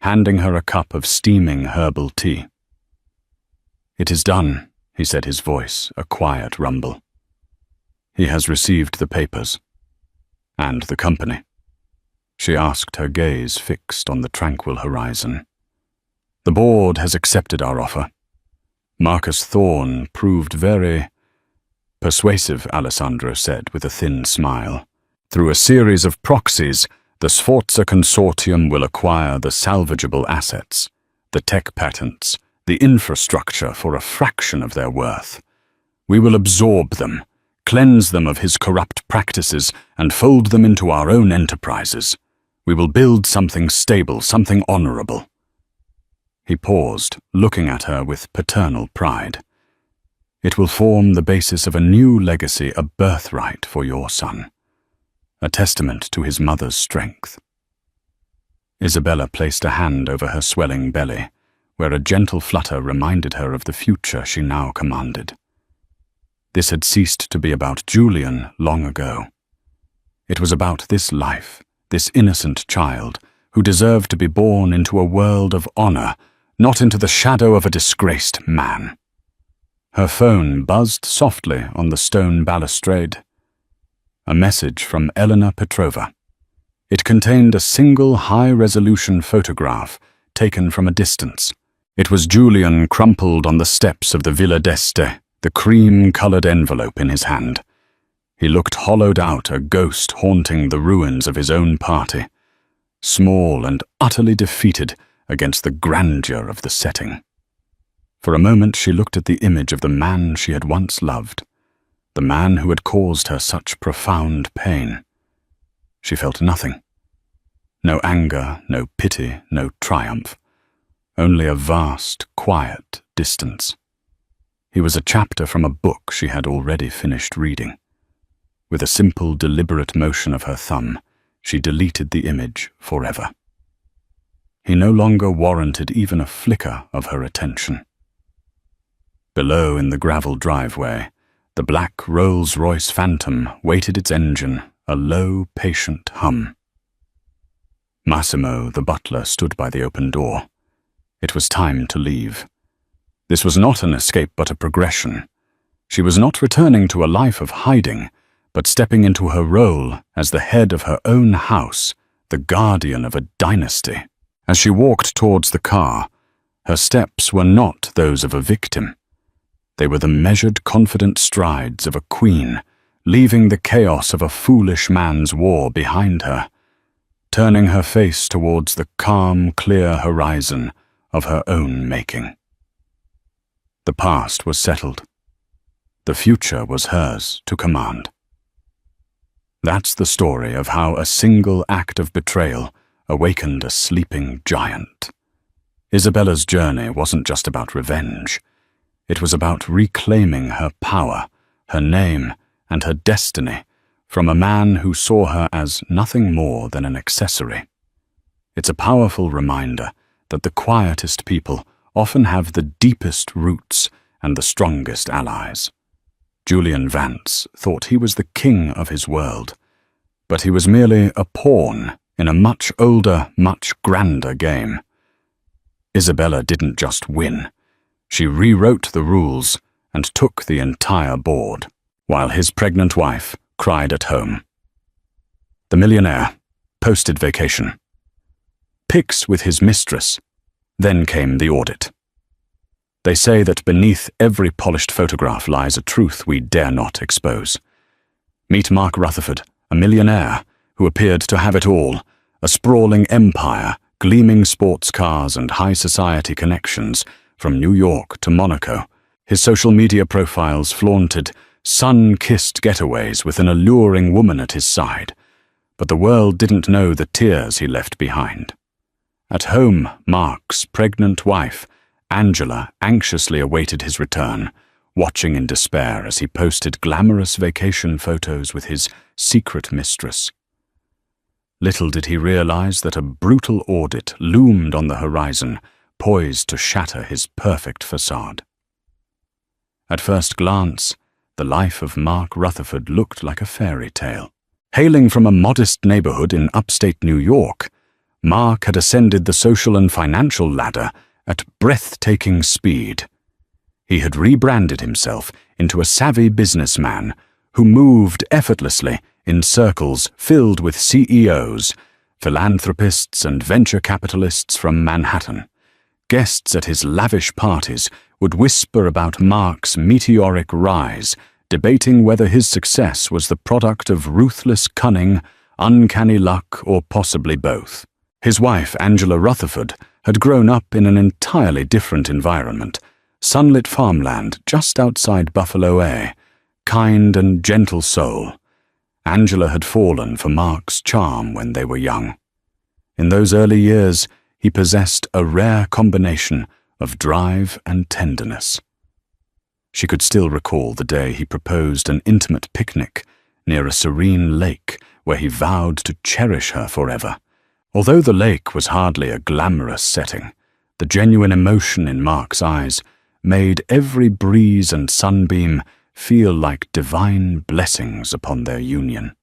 handing her a cup of steaming herbal tea. "It is done," he said, his voice a quiet rumble. "He has received the papers." "And the company?" She asked, her gaze fixed on the tranquil horizon. "The board has accepted our offer. Marcus Thorne proved very persuasive," Alessandro said with a thin smile. "Through a series of proxies, the Sforza Consortium will acquire the salvageable assets, the tech patents, the infrastructure for a fraction of their worth. We will absorb them, cleanse them of his corrupt practices, and fold them into our own enterprises. We will build something stable, something honorable." He paused, looking at her with paternal pride. It will form the basis of a new legacy, a birthright for your son, a testament to his mother's strength." Isabella placed a hand over her swelling belly, where a gentle flutter reminded her of the future she now commanded. This had ceased to be about Julian long ago. It was about this life, this innocent child, who deserved to be born into a world of honor, not into the shadow of a disgraced man. Her phone buzzed softly on the stone balustrade. A message from Elena Petrova. It contained a single high-resolution photograph taken from a distance. It was Julian crumpled on the steps of the Villa d'Este, the cream-colored envelope in his hand. He looked hollowed out, a ghost haunting the ruins of his own party, small and utterly defeated against the grandeur of the setting. For a moment she looked at the image of the man she had once loved, the man who had caused her such profound pain. She felt nothing. No anger, no pity, no triumph. Only a vast, quiet distance. He was a chapter from a book she had already finished reading. With a simple, deliberate motion of her thumb, she deleted the image forever. He no longer warranted even a flicker of her attention. Below in the gravel driveway, the black Rolls-Royce Phantom waited its engine, a low, patient hum. Massimo, the butler, stood by the open door. It was time to leave. This was not an escape but a progression. She was not returning to a life of hiding, but stepping into her role as the head of her own house, the guardian of a dynasty. As she walked towards the car, her steps were not those of a victim. They were the measured, confident strides of a queen, leaving the chaos of a foolish man's war behind her, turning her face towards the calm, clear horizon of her own making. The past was settled. The future was hers to command. That's the story of how a single act of betrayal awakened a sleeping giant. Isabella's journey wasn't just about revenge. It was about reclaiming her power, her name, and her destiny from a man who saw her as nothing more than an accessory. It's a powerful reminder that the quietest people often have the deepest roots and the strongest allies. Julian Vance thought he was the king of his world, but he was merely a pawn in a much older, much grander game. Isabella didn't just win. She rewrote the rules and took the entire board, while his pregnant wife cried at home. The millionaire posted vacation. Pics with his mistress. Then came the audit. They say that beneath every polished photograph lies a truth we dare not expose. Meet Mark Rutherford, a millionaire who appeared to have it all, a sprawling empire, gleaming sports cars and high society connections from New York to Monaco. His social media profiles flaunted sun-kissed getaways with an alluring woman at his side, but the world didn't know the tears he left behind. At home, Mark's pregnant wife, Angela, anxiously awaited his return, watching in despair as he posted glamorous vacation photos with his secret mistress. Little did he realize that a brutal audit loomed on the horizon, poised to shatter his perfect facade. At first glance, the life of Mark Rutherford looked like a fairy tale. Hailing from a modest neighborhood in upstate New York, Mark had ascended the social and financial ladder at breathtaking speed. He had rebranded himself into a savvy businessman who moved effortlessly in circles filled with CEOs, philanthropists and venture capitalists from Manhattan. Guests at his lavish parties would whisper about Mark's meteoric rise, debating whether his success was the product of ruthless cunning, uncanny luck, or possibly both. His wife, Angela Rutherford, had grown up in an entirely different environment, sunlit farmland just outside Buffalo, A, kind and gentle soul. Angela had fallen for Mark's charm when they were young. In those early years, he possessed a rare combination of drive and tenderness. She could still recall the day he proposed an intimate picnic near a serene lake where he vowed to cherish her forever. Although the lake was hardly a glamorous setting, the genuine emotion in Mark's eyes made every breeze and sunbeam feel like divine blessings upon their union.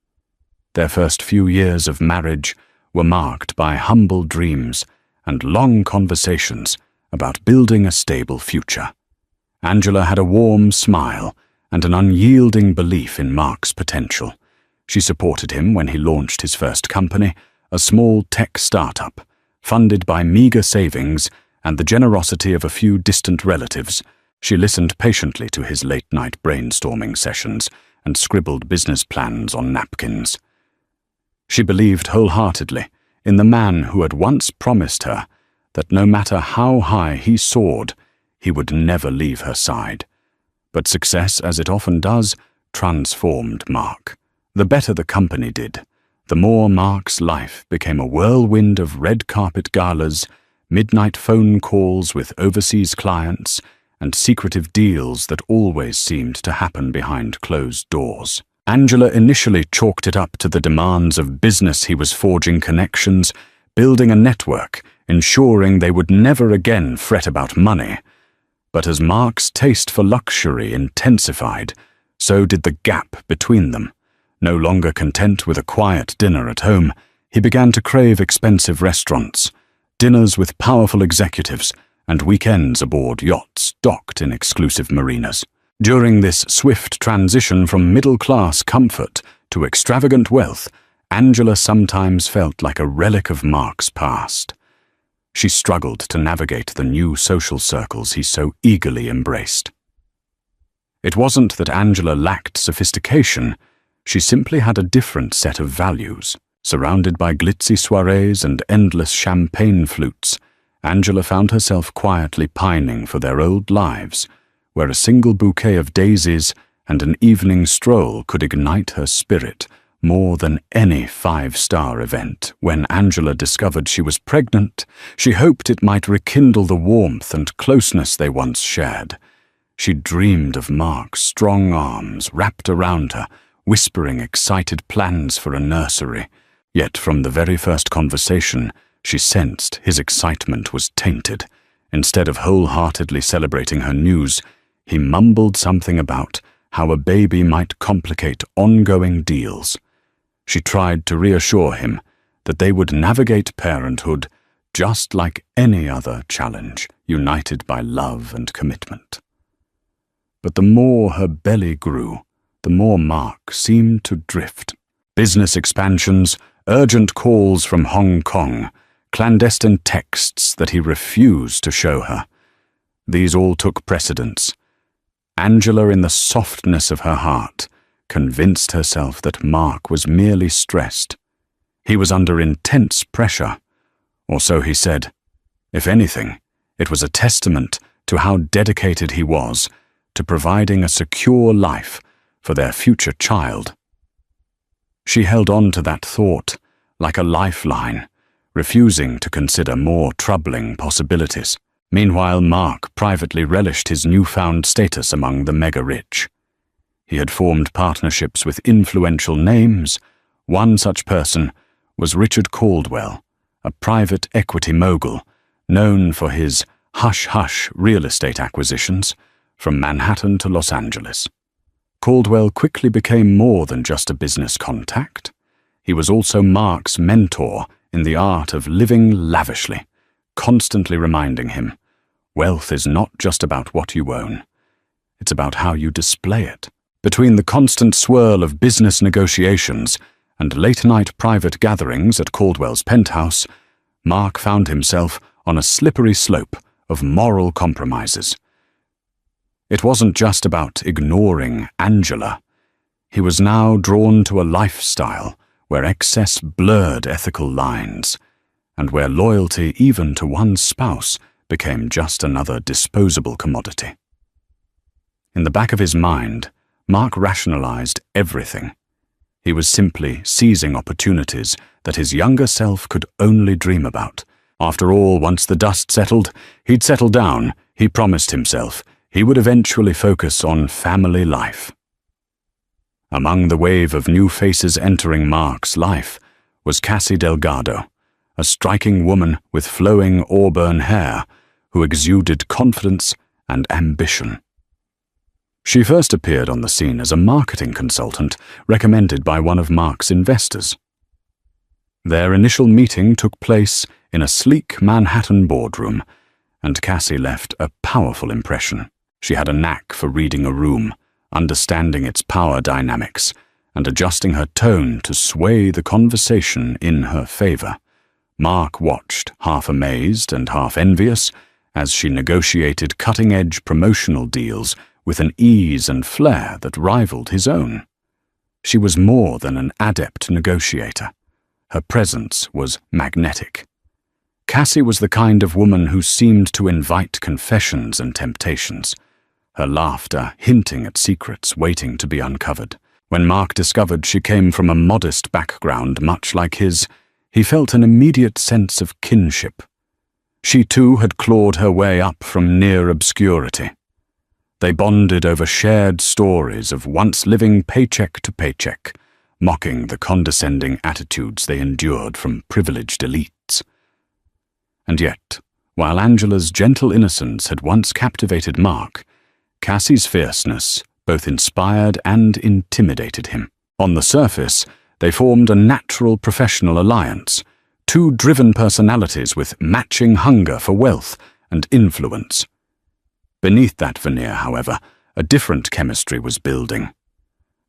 Their first few years of marriage were marked by humble dreams and long conversations about building a stable future. Angela had a warm smile and an unyielding belief in Mark's potential. She supported him when he launched his first company, a small tech startup, funded by meager savings and the generosity of a few distant relatives. She listened patiently to his late-night brainstorming sessions and scribbled business plans on napkins. She believed wholeheartedly in the man who had once promised her that no matter how high he soared, he would never leave her side. But success, as it often does, transformed Mark. The better the company did, the more Mark's life became a whirlwind of red carpet galas, midnight phone calls with overseas clients, and secretive deals that always seemed to happen behind closed doors. Angela initially chalked it up to the demands of business. He was forging connections, building a network, ensuring they would never again fret about money. But as Mark's taste for luxury intensified, so did the gap between them. No longer content with a quiet dinner at home, he began to crave expensive restaurants, dinners with powerful executives, and weekends aboard yachts docked in exclusive marinas. During this swift transition from middle-class comfort to extravagant wealth, Angela sometimes felt like a relic of Mark's past. She struggled to navigate the new social circles he so eagerly embraced. It wasn't that Angela lacked sophistication, she simply had a different set of values. Surrounded by glitzy soirees and endless champagne flutes, Angela found herself quietly pining for their old lives, where a single bouquet of daisies and an evening stroll could ignite her spirit more than any five-star event. When Angela discovered she was pregnant, she hoped it might rekindle the warmth and closeness they once shared. She dreamed of Mark's strong arms wrapped around her, whispering excited plans for a nursery. Yet from the very first conversation, she sensed his excitement was tainted. Instead of wholeheartedly celebrating her news, he mumbled something about how a baby might complicate ongoing deals. She tried to reassure him that they would navigate parenthood just like any other challenge, united by love and commitment. But the more her belly grew, the more Mark seemed to drift. Business expansions, urgent calls from Hong Kong, clandestine texts that he refused to show her. These all took precedence. Angela, in the softness of her heart, convinced herself that Mark was merely stressed. He was under intense pressure, or so he said. If anything, it was a testament to how dedicated he was to providing a secure life for their future child. She held on to that thought like a lifeline, refusing to consider more troubling possibilities. Meanwhile, Mark privately relished his newfound status among the mega-rich. He had formed partnerships with influential names. One such person was Richard Caldwell, a private equity mogul known for his hush-hush real estate acquisitions from Manhattan to Los Angeles. Caldwell quickly became more than just a business contact. He was also Mark's mentor in the art of living lavishly, constantly reminding him, wealth is not just about what you own. It's about how you display it. Between the constant swirl of business negotiations and late-night private gatherings at Caldwell's penthouse, Mark found himself on a slippery slope of moral compromises. It wasn't just about ignoring Angela. He was now drawn to a lifestyle where excess blurred ethical lines, and where loyalty even to one spouse became just another disposable commodity. In the back of his mind, Mark rationalized everything. He was simply seizing opportunities that his younger self could only dream about. After all, once the dust settled, he'd settle down, he promised himself. he would eventually focus on family life. Among the wave of new faces entering Mark's life was Cassie Delgado, a striking woman with flowing auburn hair who exuded confidence and ambition. She first appeared on the scene as a marketing consultant recommended by one of Mark's investors. Their initial meeting took place in a sleek Manhattan boardroom, and Cassie left a powerful impression. She had a knack for reading a room, understanding its power dynamics, and adjusting her tone to sway the conversation in her favor. Mark watched, half amazed and half envious, as she negotiated cutting-edge promotional deals with an ease and flair that rivaled his own. She was more than an adept negotiator. Her presence was magnetic. Cassie was the kind of woman who seemed to invite confessions and temptations, her laughter hinting at secrets waiting to be uncovered. When Mark discovered she came from a modest background much like his, he felt an immediate sense of kinship. She too had clawed her way up from near obscurity. They bonded over shared stories of once living paycheck to paycheck, mocking the condescending attitudes they endured from privileged elites. And yet, while Angela's gentle innocence had once captivated Mark, Cassie's fierceness both inspired and intimidated him. On the surface, they formed a natural professional alliance, two driven personalities with matching hunger for wealth and influence. Beneath that veneer, however, a different chemistry was building.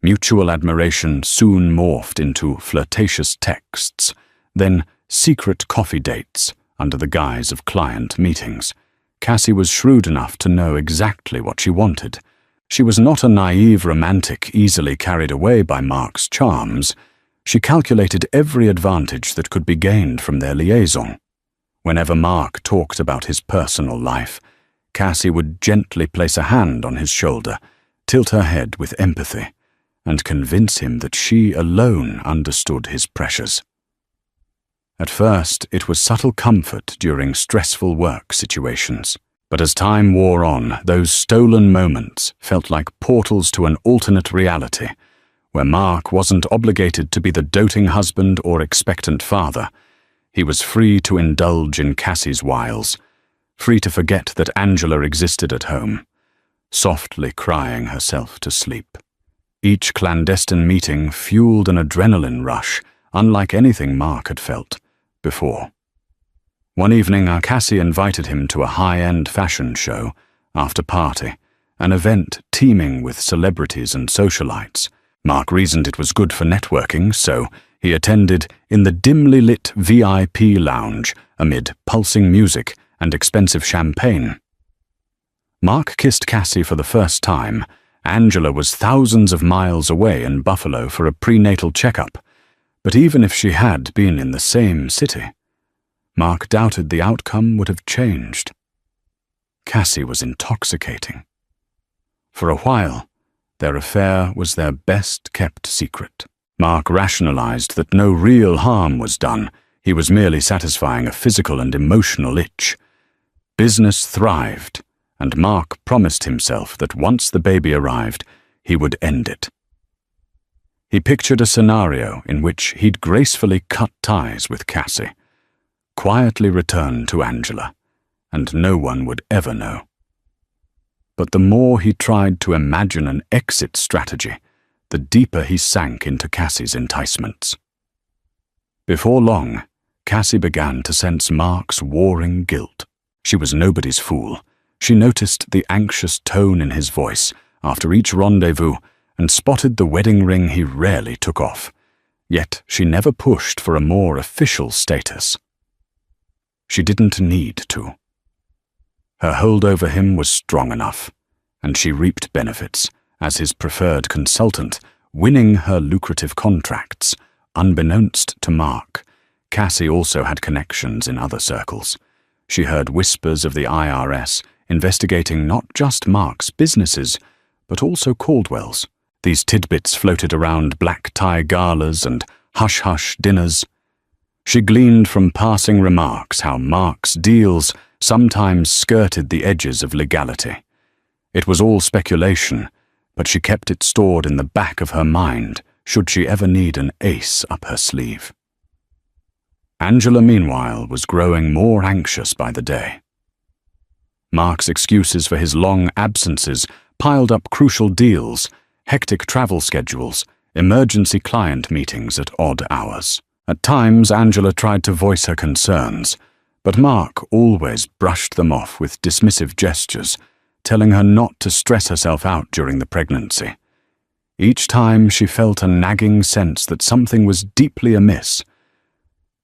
Mutual admiration soon morphed into flirtatious texts, then secret coffee dates under the guise of client meetings. Cassie was shrewd enough to know exactly what she wanted. She was not a naive romantic easily carried away by Mark's charms. She calculated every advantage that could be gained from their liaison. Whenever Mark talked about his personal life, Cassie would gently place a hand on his shoulder, tilt her head with empathy, and convince him that she alone understood his pressures. At first, it was subtle comfort during stressful work situations. But as time wore on, those stolen moments felt like portals to an alternate reality, where Mark wasn't obligated to be the doting husband or expectant father. He was free to indulge in Cassie's wiles, free to forget that Angela existed at home, softly crying herself to sleep. Each clandestine meeting fueled an adrenaline rush, unlike anything Mark had felt before. One evening, Cassie invited him to a high-end fashion show, after-party, an event teeming with celebrities and socialites. Mark reasoned it was good for networking, so he attended in the dimly lit VIP lounge amid pulsing music and expensive champagne. Mark kissed Cassie for the first time. Angela was thousands of miles away in Buffalo for a prenatal checkup, but even if she had been in the same city, Mark doubted the outcome would have changed. Cassie was intoxicating. For a while, their affair was their best-kept secret. Mark rationalized that no real harm was done. He was merely satisfying a physical and emotional itch. Business thrived, and Mark promised himself that once the baby arrived, he would end it. He pictured a scenario in which he'd gracefully cut ties with Cassie, quietly return to Angela, and no one would ever know. But the more he tried to imagine an exit strategy, the deeper he sank into Cassie's enticements. Before long, Cassie began to sense Mark's warring guilt. She was nobody's fool. She noticed the anxious tone in his voice after each rendezvous and spotted the wedding ring he rarely took off. Yet she never pushed for a more official status. She didn't need to. Her hold over him was strong enough, and she reaped benefits as his preferred consultant, winning her lucrative contracts. Unbeknownst to Mark, Cassie also had connections in other circles. She heard whispers of the IRS investigating not just Mark's businesses, but also Caldwell's. These tidbits floated around black-tie galas and hush-hush dinners. She gleaned from passing remarks how Mark's deals sometimes skirted the edges of legality. It was all speculation, but she kept it stored in the back of her mind should she ever need an ace up her sleeve. Angela, meanwhile, was growing more anxious by the day. Mark's excuses for his long absences piled up crucial deals, hectic travel schedules, emergency client meetings at odd hours. At times, Angela tried to voice her concerns, but Mark always brushed them off with dismissive gestures, telling her not to stress herself out during the pregnancy. Each time she felt a nagging sense that something was deeply amiss,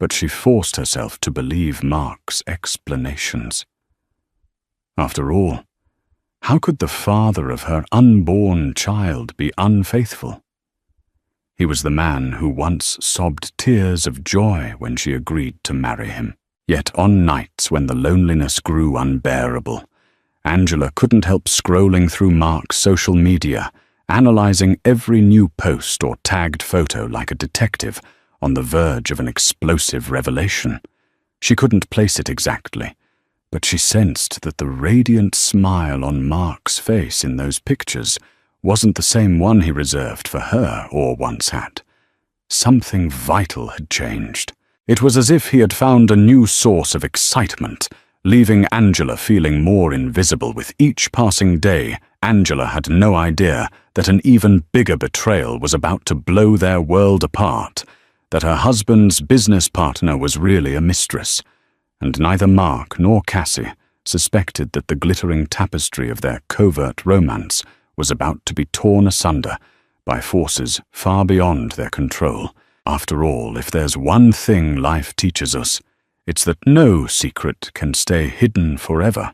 but she forced herself to believe Mark's explanations. After all, how could the father of her unborn child be unfaithful? He was the man who once sobbed tears of joy when she agreed to marry him. Yet on nights when the loneliness grew unbearable, Angela couldn't help scrolling through Mark's social media, analyzing every new post or tagged photo like a detective on the verge of an explosive revelation. She couldn't place it exactly, but she sensed that the radiant smile on Mark's face in those pictures wasn't the same one he reserved for her or once had. Something vital had changed. It was as if he had found a new source of excitement, leaving Angela feeling more invisible with each passing day. Angela had no idea that an even bigger betrayal was about to blow their world apart, that her husband's business partner was really a mistress, and neither Mark nor Cassie suspected that the glittering tapestry of their covert romance was about to be torn asunder by forces far beyond their control. After all, if there's one thing life teaches us, it's that no secret can stay hidden forever,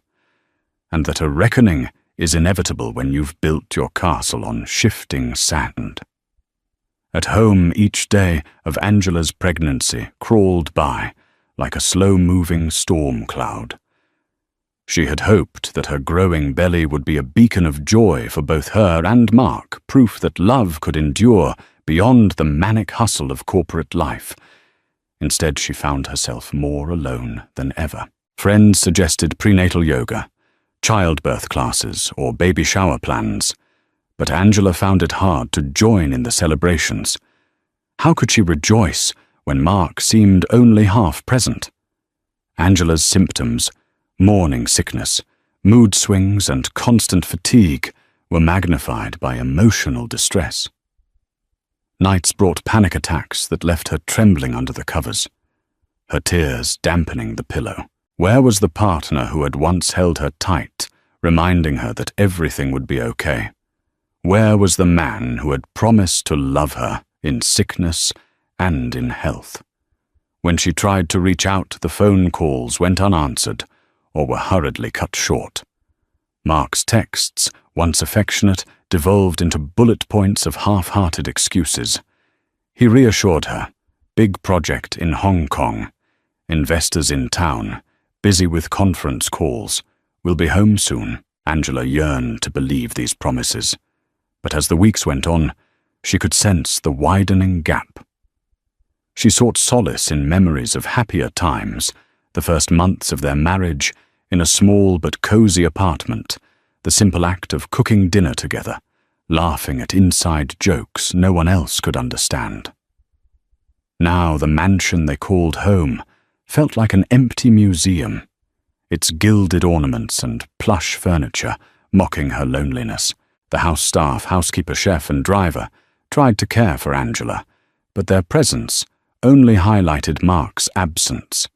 and that a reckoning is inevitable when you've built your castle on shifting sand. At home, each day of Angela's pregnancy crawled by like a slow-moving storm cloud. She had hoped that her growing belly would be a beacon of joy for both her and Mark, proof that love could endure beyond the manic hustle of corporate life. Instead, she found herself more alone than ever. Friends suggested prenatal yoga, childbirth classes, or baby shower plans, but Angela found it hard to join in the celebrations. How could she rejoice when Mark seemed only half present? Angela's symptoms, morning sickness, mood swings, and constant fatigue were magnified by emotional distress. Nights brought panic attacks that left her trembling under the covers, her tears dampening the pillow. Where was the partner who had once held her tight, reminding her that everything would be okay? Where was the man who had promised to love her in sickness and in health? When she tried to reach out, the phone calls went unanswered or were hurriedly cut short. Mark's texts, once affectionate, devolved into bullet points of half-hearted excuses. He reassured her, big project in Hong Kong, investors in town, busy with conference calls, will be home soon. Angela yearned to believe these promises, but as the weeks went on, she could sense the widening gap. She sought solace in memories of happier times, the first months of their marriage, in a small but cozy apartment, the simple act of cooking dinner together, laughing at inside jokes no one else could understand. Now the mansion they called home felt like an empty museum, its gilded ornaments and plush furniture mocking her loneliness. The house staff, housekeeper, chef, and driver tried to care for Angela, but their presence only highlighted Mark's absence.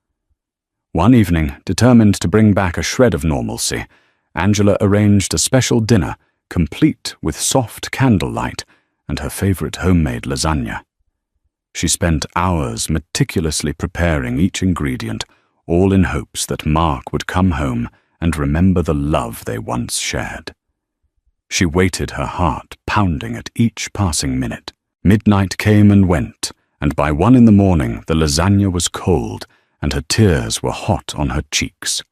One evening, determined to bring back a shred of normalcy, Angela arranged a special dinner complete with soft candlelight and her favorite homemade lasagna. She spent hours meticulously preparing each ingredient, all in hopes that Mark would come home and remember the love they once shared. She waited, her heart pounding at each passing minute. Midnight came and went, and by 1 a.m, the lasagna was cold and her tears were hot on her cheeks.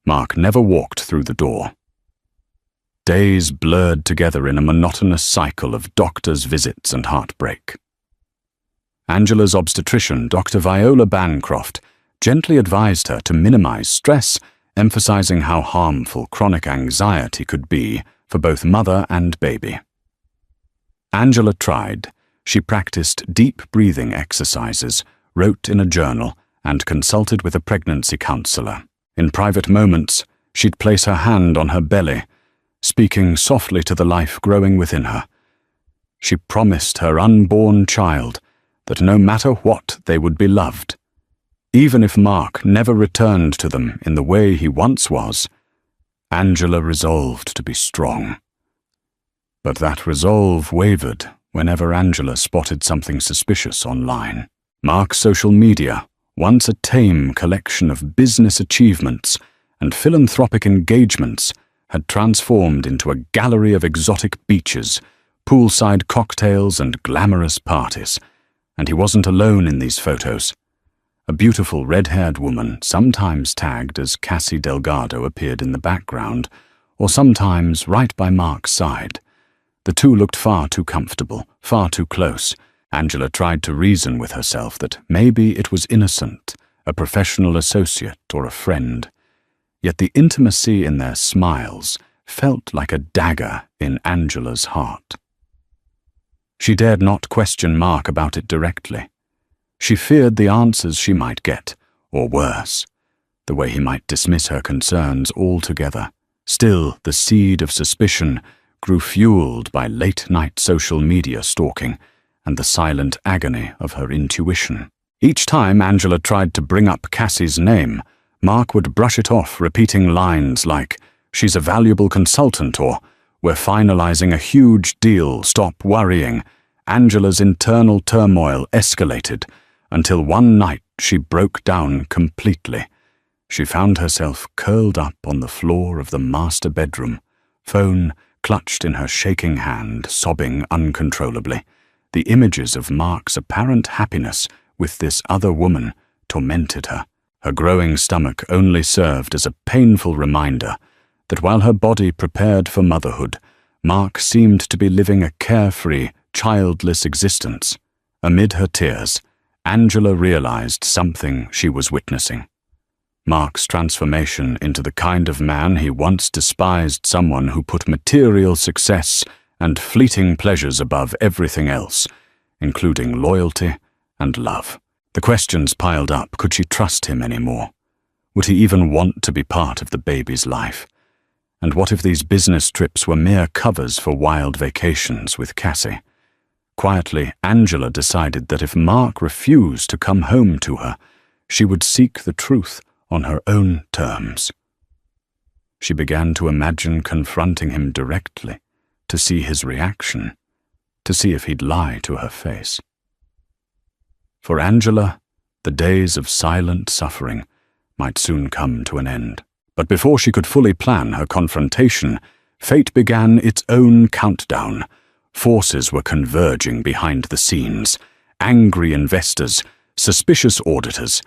Mark never walked through the door. Days blurred together in a monotonous cycle of doctor's visits and heartbreak. Angela's obstetrician, Dr. Viola Bancroft, gently advised her to minimize stress, emphasizing how harmful chronic anxiety could be for both mother and baby. Angela tried. She practiced deep breathing exercises, wrote in a journal, and consulted with a pregnancy counselor. In private moments, she'd place her hand on her belly, speaking softly to the life growing within her. She promised her unborn child that no matter what, they would be loved. Even if Mark never returned to them in the way he once was, Angela resolved to be strong. But that resolve wavered whenever Angela spotted something suspicious online. Mark's social media, once a tame collection of business achievements and philanthropic engagements, had transformed into a gallery of exotic beaches, poolside cocktails, and glamorous parties. And he wasn't alone in these photos. A beautiful red-haired woman, sometimes tagged as Cassie Delgado, appeared in the background, or sometimes right by Mark's side. The two looked far too comfortable, far too close. Angela tried to reason with herself that maybe it was innocent, a professional associate or a friend. Yet the intimacy in their smiles felt like a dagger in Angela's heart. She dared not question Mark about it directly. She feared the answers she might get, or worse, the way he might dismiss her concerns altogether. Still, the seed of suspicion grew fueled by late-night social media stalking and the silent agony of her intuition. Each time Angela tried to bring up Cassie's name, Mark would brush it off, repeating lines like, "She's a valuable consultant," or "We're finalizing a huge deal, stop worrying." Angela's internal turmoil escalated until one night she broke down completely. She found herself curled up on the floor of the master bedroom, phone clutched in her shaking hand, sobbing uncontrollably. The images of Mark's apparent happiness with this other woman tormented her. Her growing stomach only served as a painful reminder that while her body prepared for motherhood, Mark seemed to be living a carefree, childless existence. Amid her tears, Angela realized something she was witnessing. Mark's transformation into the kind of man he once despised, someone who put material success and fleeting pleasures above everything else, including loyalty and love. The questions piled up. Could she trust him anymore? Would he even want to be part of the baby's life? And what if these business trips were mere covers for wild vacations with Cassie? Quietly, Angela decided that if Mark refused to come home to her, she would seek the truth on her own terms. She began to imagine confronting him directly, to see his reaction, to see if he'd lie to her face. For Angela, the days of silent suffering might soon come to an end. But before she could fully plan her confrontation, fate began its own countdown. Forces were converging behind the scenes, angry investors, suspicious auditors,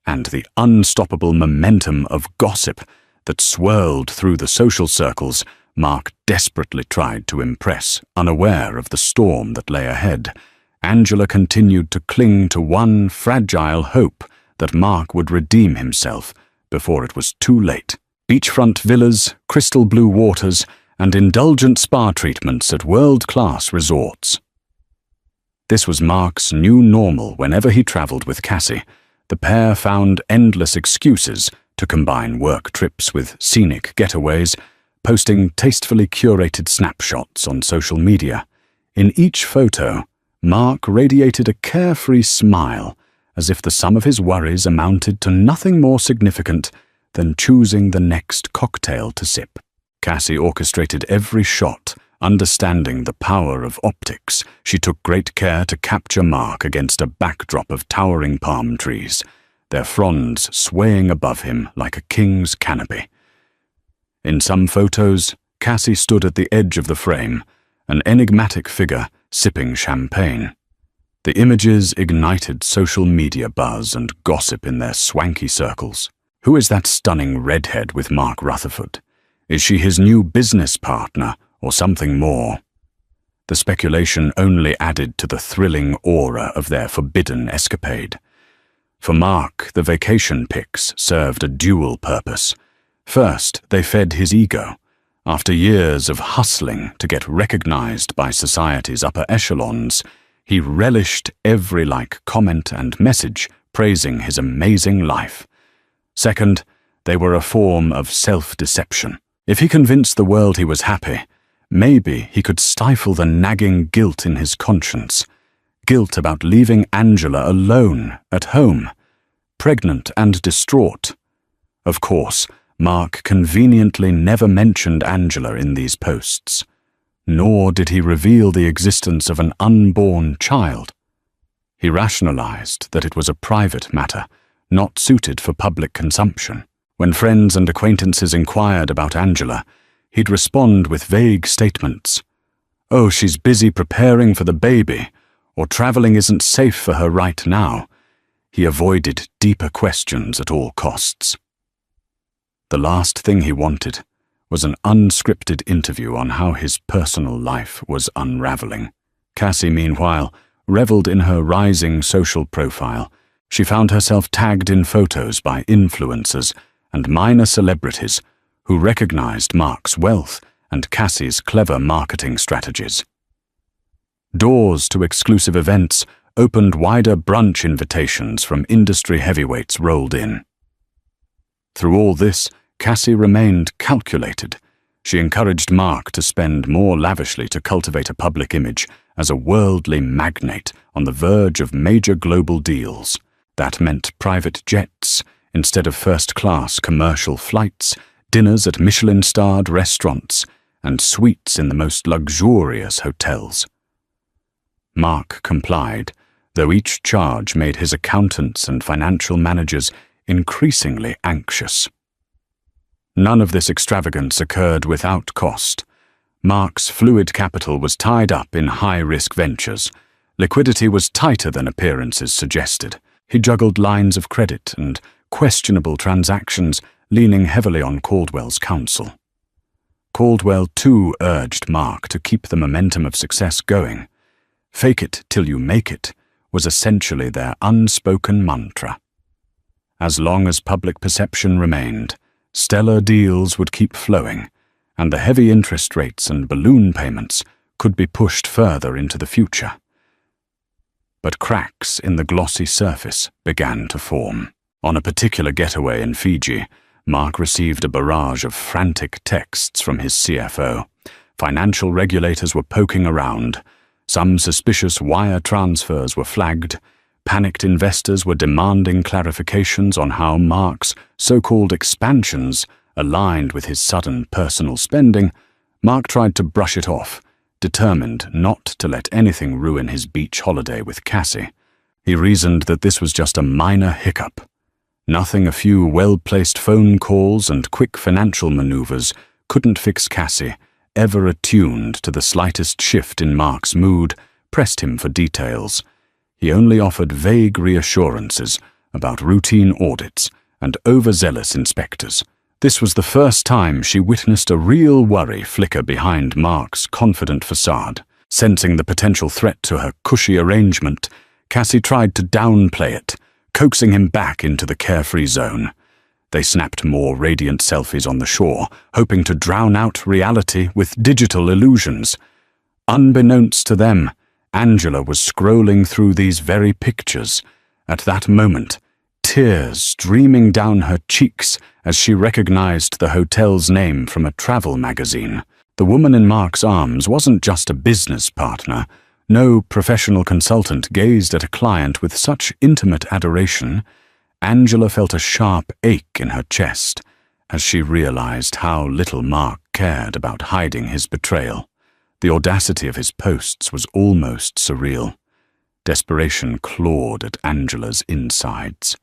and the unstoppable momentum of gossip that swirled through the social circles Mark desperately tried to impress, unaware of the storm that lay ahead. Angela continued to cling to one fragile hope that Mark would redeem himself before it was too late. Beachfront villas, crystal blue waters, and indulgent spa treatments at world-class resorts. This was Mark's new normal whenever he traveled with Cassie. The pair found endless excuses to combine work trips with scenic getaways, posting tastefully curated snapshots on social media. In each photo, Mark radiated a carefree smile, as if the sum of his worries amounted to nothing more significant than choosing the next cocktail to sip. Cassie orchestrated every shot, understanding the power of optics. She took great care to capture Mark against a backdrop of towering palm trees, their fronds swaying above him like a king's canopy. In some photos, Cassie stood at the edge of the frame, an enigmatic figure sipping champagne. The images ignited social media buzz and gossip in their swanky circles. Who is that stunning redhead with Mark Rutherford? Is she his new business partner or something more? The speculation only added to the thrilling aura of their forbidden escapade. For Mark, the vacation pics served a dual purpose: First, they fed his ego. After years of hustling to get recognized by society's upper echelons, he relished every like, comment, and message praising his amazing life. Second, they were a form of self-deception. If he convinced the world he was happy, maybe he could stifle the nagging guilt in his conscience. Guilt about leaving Angela alone at home, pregnant and distraught. Of course, Mark conveniently never mentioned Angela in these posts, nor did he reveal the existence of an unborn child. He rationalized that it was a private matter, not suited for public consumption. When friends and acquaintances inquired about Angela, he'd respond with vague statements. "Oh, she's busy preparing for the baby," or "traveling isn't safe for her right now." He avoided deeper questions at all costs. The last thing he wanted was an unscripted interview on how his personal life was unraveling. Cassie, meanwhile, reveled in her rising social profile. She found herself tagged in photos by influencers and minor celebrities who recognized Mark's wealth and Cassie's clever marketing strategies. Doors to exclusive events opened, wider brunch invitations from industry heavyweights rolled in. Through all this, Cassie remained calculated. She encouraged Mark to spend more lavishly to cultivate a public image as a worldly magnate on the verge of major global deals. That meant private jets instead of first-class commercial flights, dinners at Michelin-starred restaurants, and suites in the most luxurious hotels. Mark complied, though each charge made his accountants and financial managers increasingly anxious. None of this extravagance occurred without cost. Mark's fluid capital was tied up in high-risk ventures. Liquidity was tighter than appearances suggested. He juggled lines of credit and questionable transactions, leaning heavily on Caldwell's counsel. Caldwell, too, urged Mark to keep the momentum of success going. "Fake it till you make it" was essentially their unspoken mantra. As long as public perception remained, stellar deals would keep flowing, and the heavy interest rates and balloon payments could be pushed further into the future. But cracks in the glossy surface began to form. On a particular getaway in Fiji, Mark received a barrage of frantic texts from his CFO. Financial regulators were poking around. Some suspicious wire transfers were flagged. Panicked investors were demanding clarifications on how Mark's so-called expansions aligned with his sudden personal spending. Mark tried to brush it off, determined not to let anything ruin his beach holiday with Cassie. He reasoned that this was just a minor hiccup. Nothing a few well-placed phone calls and quick financial maneuvers couldn't fix. Cassie, ever attuned to the slightest shift in Mark's mood, pressed him for details. He only offered vague reassurances about routine audits and overzealous inspectors. This was the first time she witnessed a real worry flicker behind Mark's confident facade. Sensing the potential threat to her cushy arrangement, Cassie tried to downplay it, coaxing him back into the carefree zone. They snapped more radiant selfies on the shore, hoping to drown out reality with digital illusions. Unbeknownst to them, Angela was scrolling through these very pictures. At that moment, tears streaming down her cheeks as she recognized the hotel's name from a travel magazine. The woman in Mark's arms wasn't just a business partner. No professional consultant gazed at a client with such intimate adoration. Angela felt a sharp ache in her chest as she realized how little Mark cared about hiding his betrayal. The audacity of his posts was almost surreal. Desperation clawed at Angela's insides.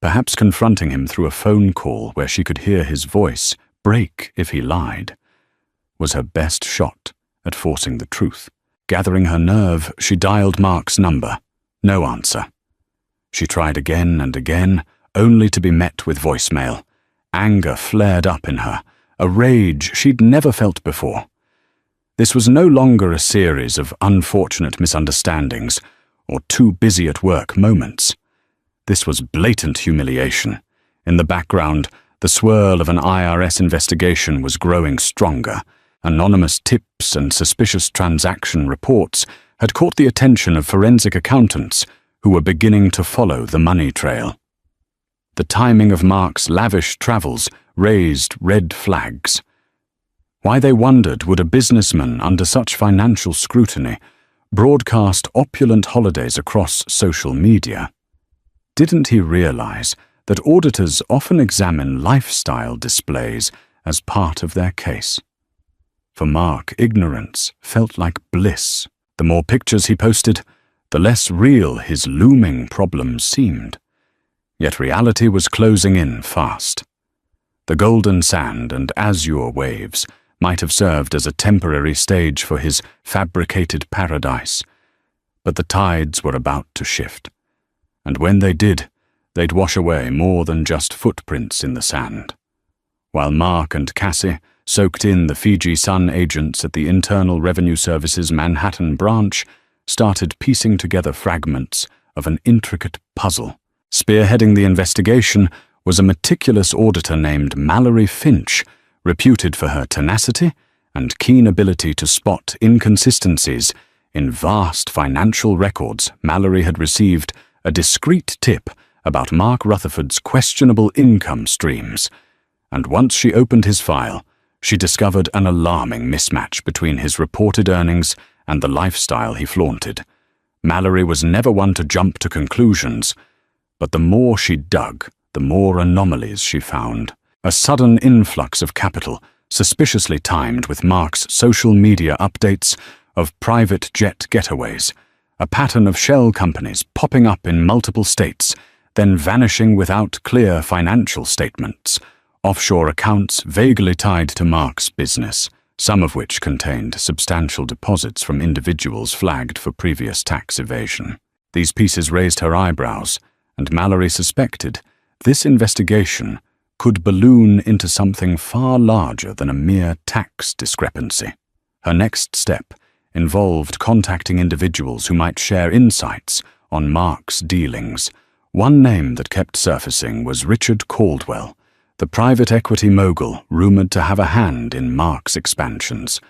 Perhaps confronting him through a phone call where she could hear his voice break if he lied was her best shot at forcing the truth. Gathering her nerve, she dialed Mark's number. No answer. She tried again and again, only to be met with voicemail. Anger flared up in her, a rage she'd never felt before. This was no longer a series of unfortunate misunderstandings or too busy at work moments. This was blatant humiliation. In the background, The swirl of an IRS investigation was growing stronger. Anonymous tips and suspicious transaction reports had caught the attention of forensic accountants who were beginning to follow the money trail. The timing of Mark's lavish travels raised red flags. Why, they wondered, would a businessman under such financial scrutiny broadcast opulent holidays across social media? Didn't he realize that auditors often examine lifestyle displays as part of their case? For Mark, ignorance felt like bliss. The more pictures he posted, the less real his looming problems seemed. Yet reality was closing in fast. The golden sand and azure waves might have served as a temporary stage for his fabricated paradise, but the tides were about to shift. And when they did, they'd wash away more than just footprints in the sand. While Mark and Cassie soaked in, the Fiji Sun agents at the Internal Revenue Service's Manhattan branch started piecing together fragments of an intricate puzzle. Spearheading the investigation was a meticulous auditor named Mallory Finch, reputed for her tenacity and keen ability to spot inconsistencies in vast financial records. Mallory had received a discreet tip about Mark Rutherford's questionable income streams, and once she opened his file, she discovered an alarming mismatch between his reported earnings and the lifestyle he flaunted. Mallory was never one to jump to conclusions, but the more she dug, the more anomalies she found. A sudden influx of capital, suspiciously timed with Mark's social media updates of private jet getaways, a pattern of shell companies popping up in multiple states, then vanishing without clear financial statements, offshore accounts vaguely tied to Mark's business, some of which contained substantial deposits from individuals flagged for previous tax evasion. These pieces raised her eyebrows, and Mallory suspected this investigation could balloon into something far larger than a mere tax discrepancy. Her next step involved contacting individuals who might share insights on Mark's dealings. One name that kept surfacing was Richard Caldwell, the private equity mogul rumored to have a hand in Mark's expansions.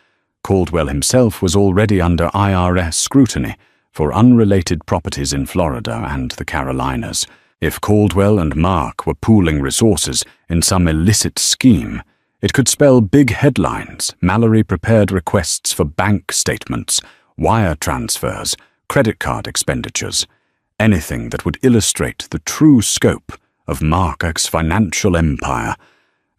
Caldwell himself was already under IRS scrutiny for unrelated properties in Florida and the Carolinas. If Caldwell and Mark were pooling resources in some illicit scheme, it could spell big headlines. Mallory prepared requests for bank statements, wire transfers, credit card expenditures, anything that would illustrate the true scope of Mark's financial empire.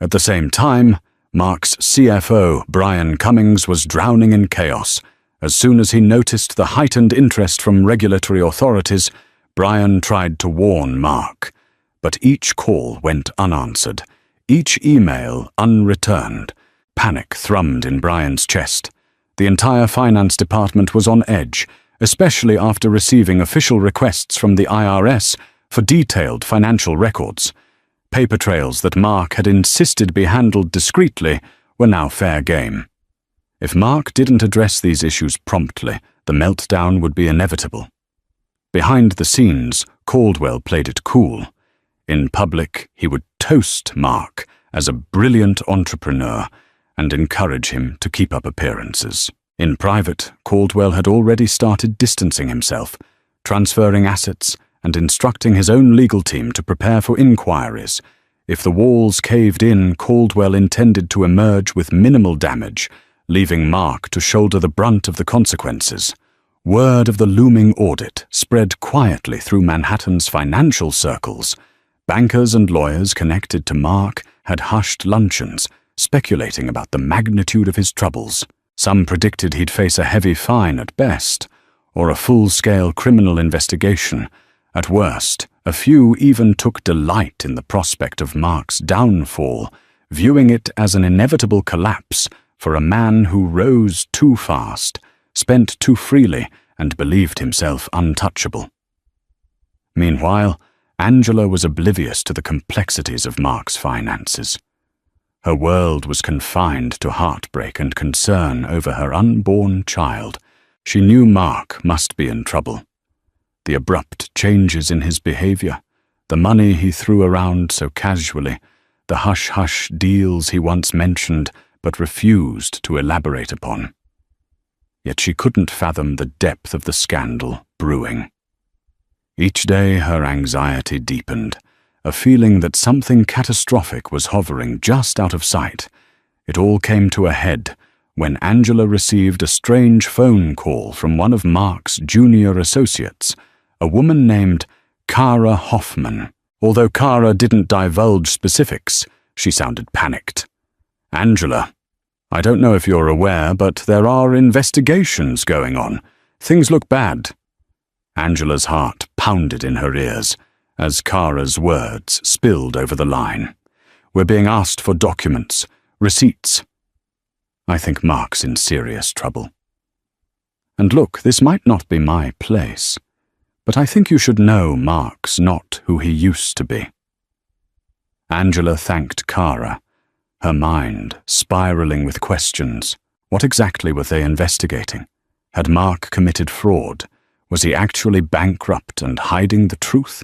At the same time, Mark's CFO, Brian Cummings, was drowning in chaos. As soon as he noticed the heightened interest from regulatory authorities, Brian tried to warn Mark, but each call went unanswered, each email unreturned. Panic thrummed in Brian's chest. The entire finance department was on edge, especially after receiving official requests from the IRS for detailed financial records. Paper trails that Mark had insisted be handled discreetly were now fair game. If Mark didn't address these issues promptly, the meltdown would be inevitable. Behind the scenes, Caldwell played it cool. In public, he would toast Mark as a brilliant entrepreneur and encourage him to keep up appearances. In private, Caldwell had already started distancing himself, transferring assets, and instructing his own legal team to prepare for inquiries. If the walls caved in, Caldwell intended to emerge with minimal damage, leaving Mark to shoulder the brunt of the consequences. Word of the looming audit spread quietly through Manhattan's financial circles. Bankers and lawyers connected to Mark had hushed luncheons, speculating about the magnitude of his troubles. Some predicted he'd face a heavy fine at best, or a full-scale criminal investigation. At worst, a few even took delight in the prospect of Mark's downfall, viewing it as an inevitable collapse for a man who rose too fast, spent too freely, and believed himself untouchable. Meanwhile, Angela was oblivious to the complexities of Mark's finances. Her world was confined to heartbreak and concern over her unborn child. She knew Mark must be in trouble. The abrupt changes in his behavior, the money he threw around so casually, the hush-hush deals he once mentioned but refused to elaborate upon. Yet she couldn't fathom the depth of the scandal brewing. Each day her anxiety deepened, a feeling that something catastrophic was hovering just out of sight. It all came to a head when Angela received a strange phone call from one of Mark's junior associates, a woman named Kara Hoffman. Although Kara didn't divulge specifics, she sounded panicked. "Angela, I don't know if you're aware, but there are investigations going on. Things look bad." Angela's heart pounded in her ears as Kara's words spilled over the line. "We're being asked for documents, receipts. I think Mark's in serious trouble. And look, this might not be my place, but I think you should know Mark's not who he used to be." Angela thanked Kara, her mind spiraling with questions. What exactly were they investigating? Had Mark committed fraud? Was he actually bankrupt and hiding the truth?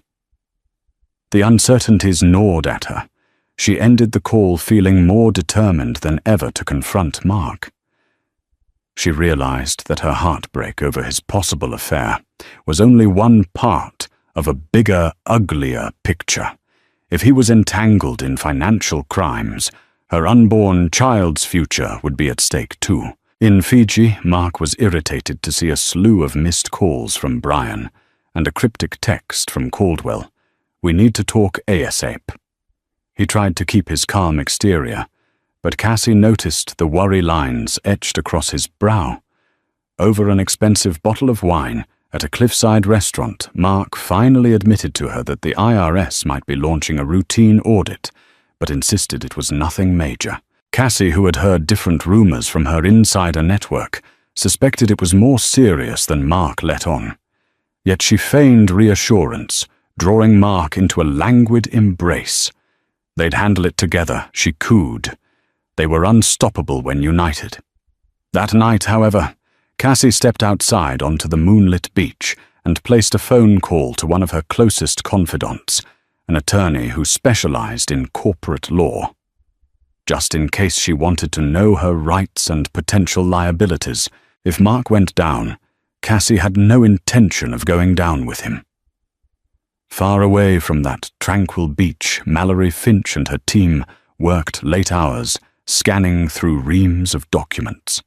The uncertainties gnawed at her. She ended the call feeling more determined than ever to confront Mark. She realized that her heartbreak over his possible affair was only one part of a bigger, uglier picture. If he was entangled in financial crimes, her unborn child's future would be at stake too. In Fiji, Mark was irritated to see a slew of missed calls from Brian and a cryptic text from Caldwell. "We need to talk ASAP." He tried to keep his calm exterior, but Cassie noticed the worry lines etched across his brow. Over an expensive bottle of wine at a cliffside restaurant, Mark finally admitted to her that the IRS might be launching a routine audit, but insisted it was nothing major. Cassie, who had heard different rumors from her insider network, suspected it was more serious than Mark let on. Yet she feigned reassurance, drawing Mark into a languid embrace. They'd handle it together, she cooed. They were unstoppable when united. That night, however, Cassie stepped outside onto the moonlit beach and placed a phone call to one of her closest confidants, an attorney who specialized in corporate law. Just in case she wanted to know her rights and potential liabilities, if Mark went down, Cassie had no intention of going down with him. Far away from that tranquil beach, Mallory Finch and her team worked late hours, scanning through reams of documents.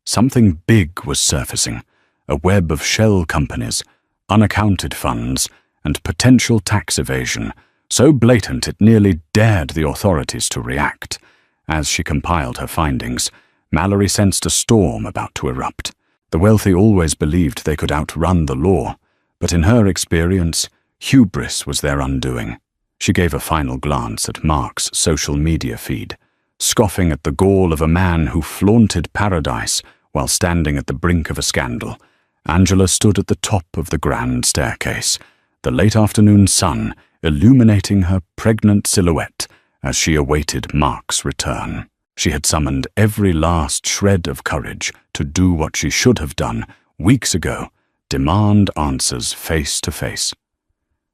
Something big was surfacing, a web of shell companies, unaccounted funds, and potential tax evasion, so blatant it nearly dared the authorities to react. As she compiled her findings, Mallory sensed a storm about to erupt. The wealthy always believed they could outrun the law, but in her experience, hubris was their undoing. She gave a final glance at Mark's social media feed, scoffing at the gall of a man who flaunted paradise while standing at the brink of a scandal. Angela stood at the top of the grand staircase, the late afternoon sun illuminating her pregnant silhouette as she awaited Mark's return. She had summoned every last shred of courage to do what she should have done weeks ago, demand answers face to face.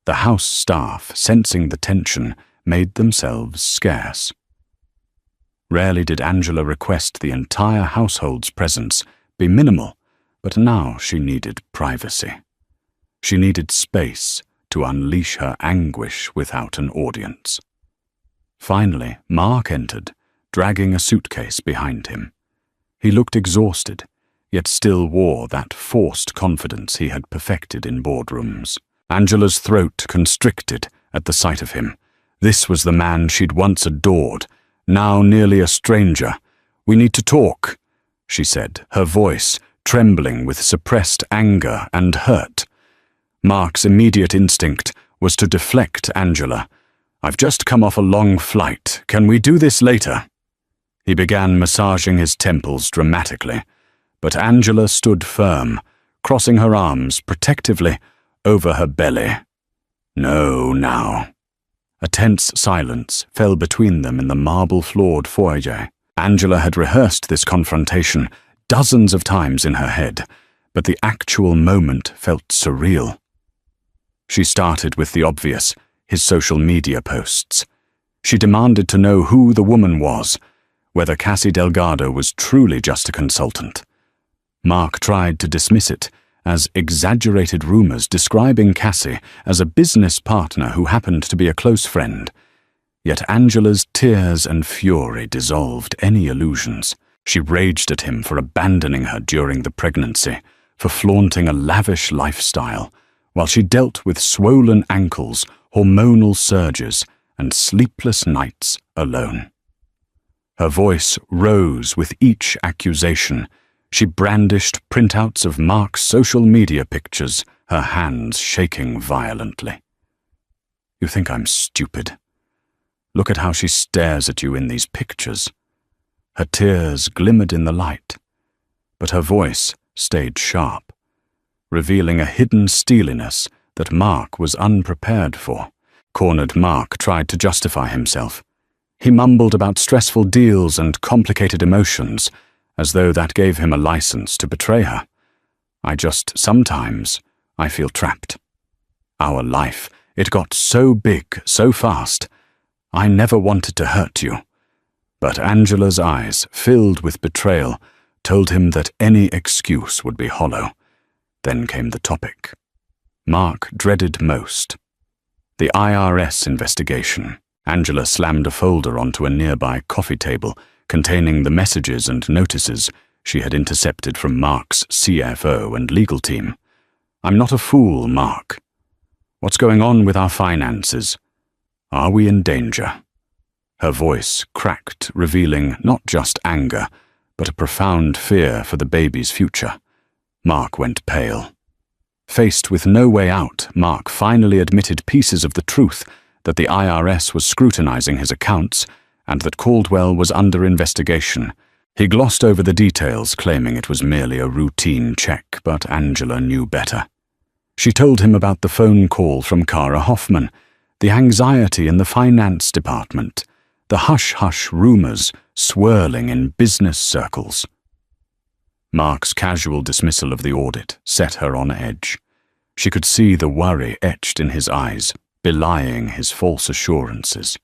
The house staff, sensing the tension, made themselves scarce. Rarely did Angela request the entire household's presence be minimal, but now she needed privacy. She needed space to unleash her anguish without an audience. Finally, Mark entered, dragging a suitcase behind him. He looked exhausted, yet still wore that forced confidence he had perfected in boardrooms. Angela's throat constricted at the sight of him. This was the man she'd once adored, now nearly a stranger. "We need to talk," she said, her voice trembling with suppressed anger and hurt. Mark's immediate instinct was to deflect Angela. "I've just come off a long flight. Can we do this later?" He began massaging his temples dramatically, but Angela stood firm, crossing her arms protectively over her belly. "No, now." A tense silence fell between them in the marble-floored foyer. Angela had rehearsed this confrontation dozens of times in her head, but the actual moment felt surreal. She started with the obvious, his social media posts. She demanded to know who the woman was, whether Cassie Delgado was truly just a consultant. Mark tried to dismiss it as exaggerated rumors describing Cassie as a business partner who happened to be a close friend. Yet Angela's tears and fury dissolved any illusions. She raged at him for abandoning her during the pregnancy, for flaunting a lavish lifestyle, while she dealt with swollen ankles, hormonal surges, and sleepless nights alone. Her voice rose with each accusation. She brandished printouts of Mark's social media pictures, her hands shaking violently. "You think I'm stupid? Look at how she stares at you in these pictures." Her tears glimmered in the light, but her voice stayed sharp, revealing a hidden steeliness that Mark was unprepared for. Cornered Mark tried to justify himself. He mumbled about stressful deals and complicated emotions, as though that gave him a license to betray her. Sometimes I feel trapped. Our life, it got so big, so fast. I never wanted to hurt you." But Angela's eyes, filled with betrayal, told him that any excuse would be hollow. Then came the topic Mark dreaded most: the IRS investigation. Angela slammed a folder onto a nearby coffee table containing the messages and notices she had intercepted from Mark's CFO and legal team. "I'm not a fool, Mark. What's going on with our finances? Are we in danger?" Her voice cracked, revealing not just anger, but a profound fear for the baby's future. Mark went pale. Faced with no way out, Mark finally admitted pieces of the truth: that the IRS was scrutinizing his accounts and that Caldwell was under investigation. He glossed over the details, claiming it was merely a routine check, but Angela knew better. She told him about the phone call from Kara Hoffman, the anxiety in the finance department, the hush-hush rumors swirling in business circles. Mark's casual dismissal of the audit set her on edge. She could see the worry etched in his eyes, belying his false assurances.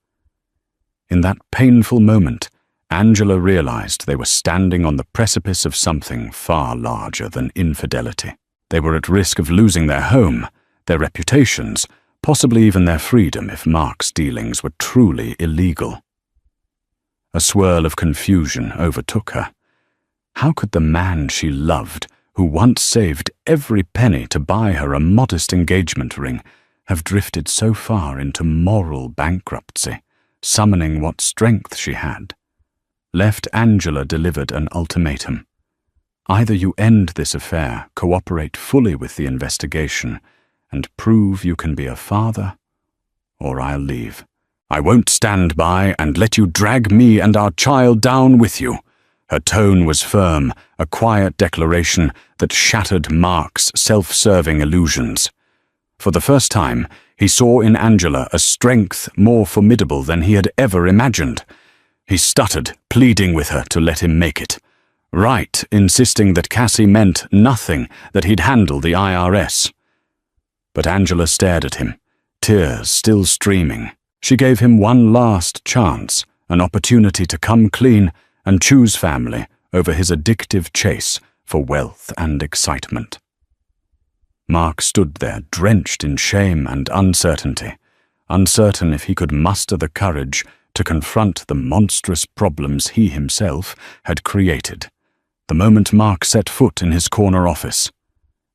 In that painful moment, Angela realized they were standing on the precipice of something far larger than infidelity. They were at risk of losing their home, their reputations, possibly even their freedom if Mark's dealings were truly illegal. A swirl of confusion overtook her. How could the man she loved, who once saved every penny to buy her a modest engagement ring, have drifted so far into moral bankruptcy, summoning what strength she had? Left, Angela delivered an ultimatum. Either you end this affair, cooperate fully with the investigation, and prove you can be a father, or I'll leave. I won't stand by and let you drag me and our child down with you. Her tone was firm, a quiet declaration that shattered Mark's self-serving illusions. For the first time, he saw in Angela a strength more formidable than he had ever imagined. He stuttered, pleading with her to let him make it. Right, insisting that Cassie meant nothing, that he'd handle the IRS. But Angela stared at him, tears still streaming. She gave him one last chance, an opportunity to come clean and choose family over his addictive chase for wealth and excitement. Mark stood there, drenched in shame and uncertainty, uncertain if he could muster the courage to confront the monstrous problems he himself had created. The moment Mark set foot in his corner office.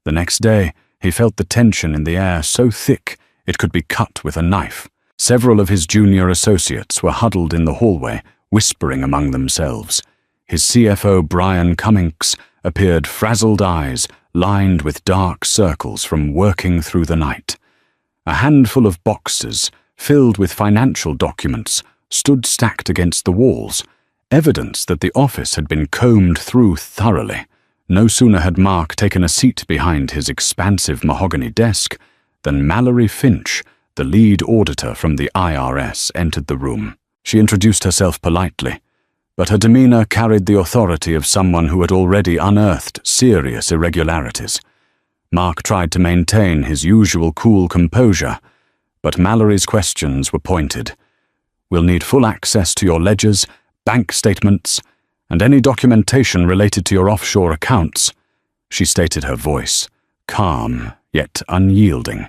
The next day, he felt the tension in the air so thick it could be cut with a knife. Several of his junior associates were huddled in the hallway, whispering among themselves. His CFO, Brian Cummings, appeared frazzled eyes, lined with dark circles from working through the night. A handful of boxes, filled with financial documents, stood stacked against the walls, evidence that the office had been combed through thoroughly. No sooner had Mark taken a seat behind his expansive mahogany desk than Mallory Finch, the lead auditor from the IRS, entered the room. She introduced herself politely, but her demeanor carried the authority of someone who had already unearthed serious irregularities. Mark tried to maintain his usual cool composure, but Mallory's questions were pointed. We'll need full access to your ledgers, bank statements, and any documentation related to your offshore accounts," she stated, her voice calm yet unyielding.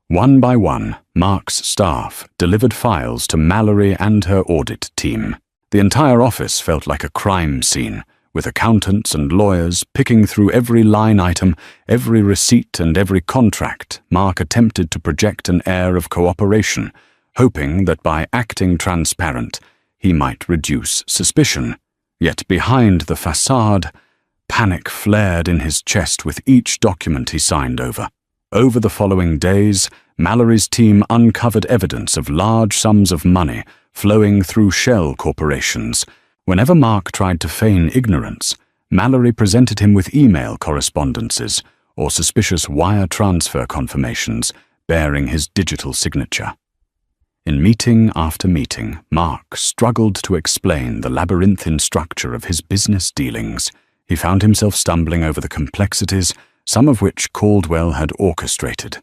One by one, Mark's staff delivered files to Mallory and her audit team. The entire office felt like a crime scene, with accountants and lawyers picking through every line item, every receipt and every contract. Mark attempted to project an air of cooperation, hoping that by acting transparent, he might reduce suspicion. Yet behind the facade, panic flared in his chest with each document he signed over. Over the following days, Mallory's team uncovered evidence of large sums of money flowing through shell corporations. Whenever Mark tried to feign ignorance, Mallory presented him with email correspondences or suspicious wire transfer confirmations bearing his digital signature. In meeting after meeting, Mark struggled to explain the labyrinthine structure of his business dealings. He found himself stumbling over the complexities, some of which Caldwell had orchestrated.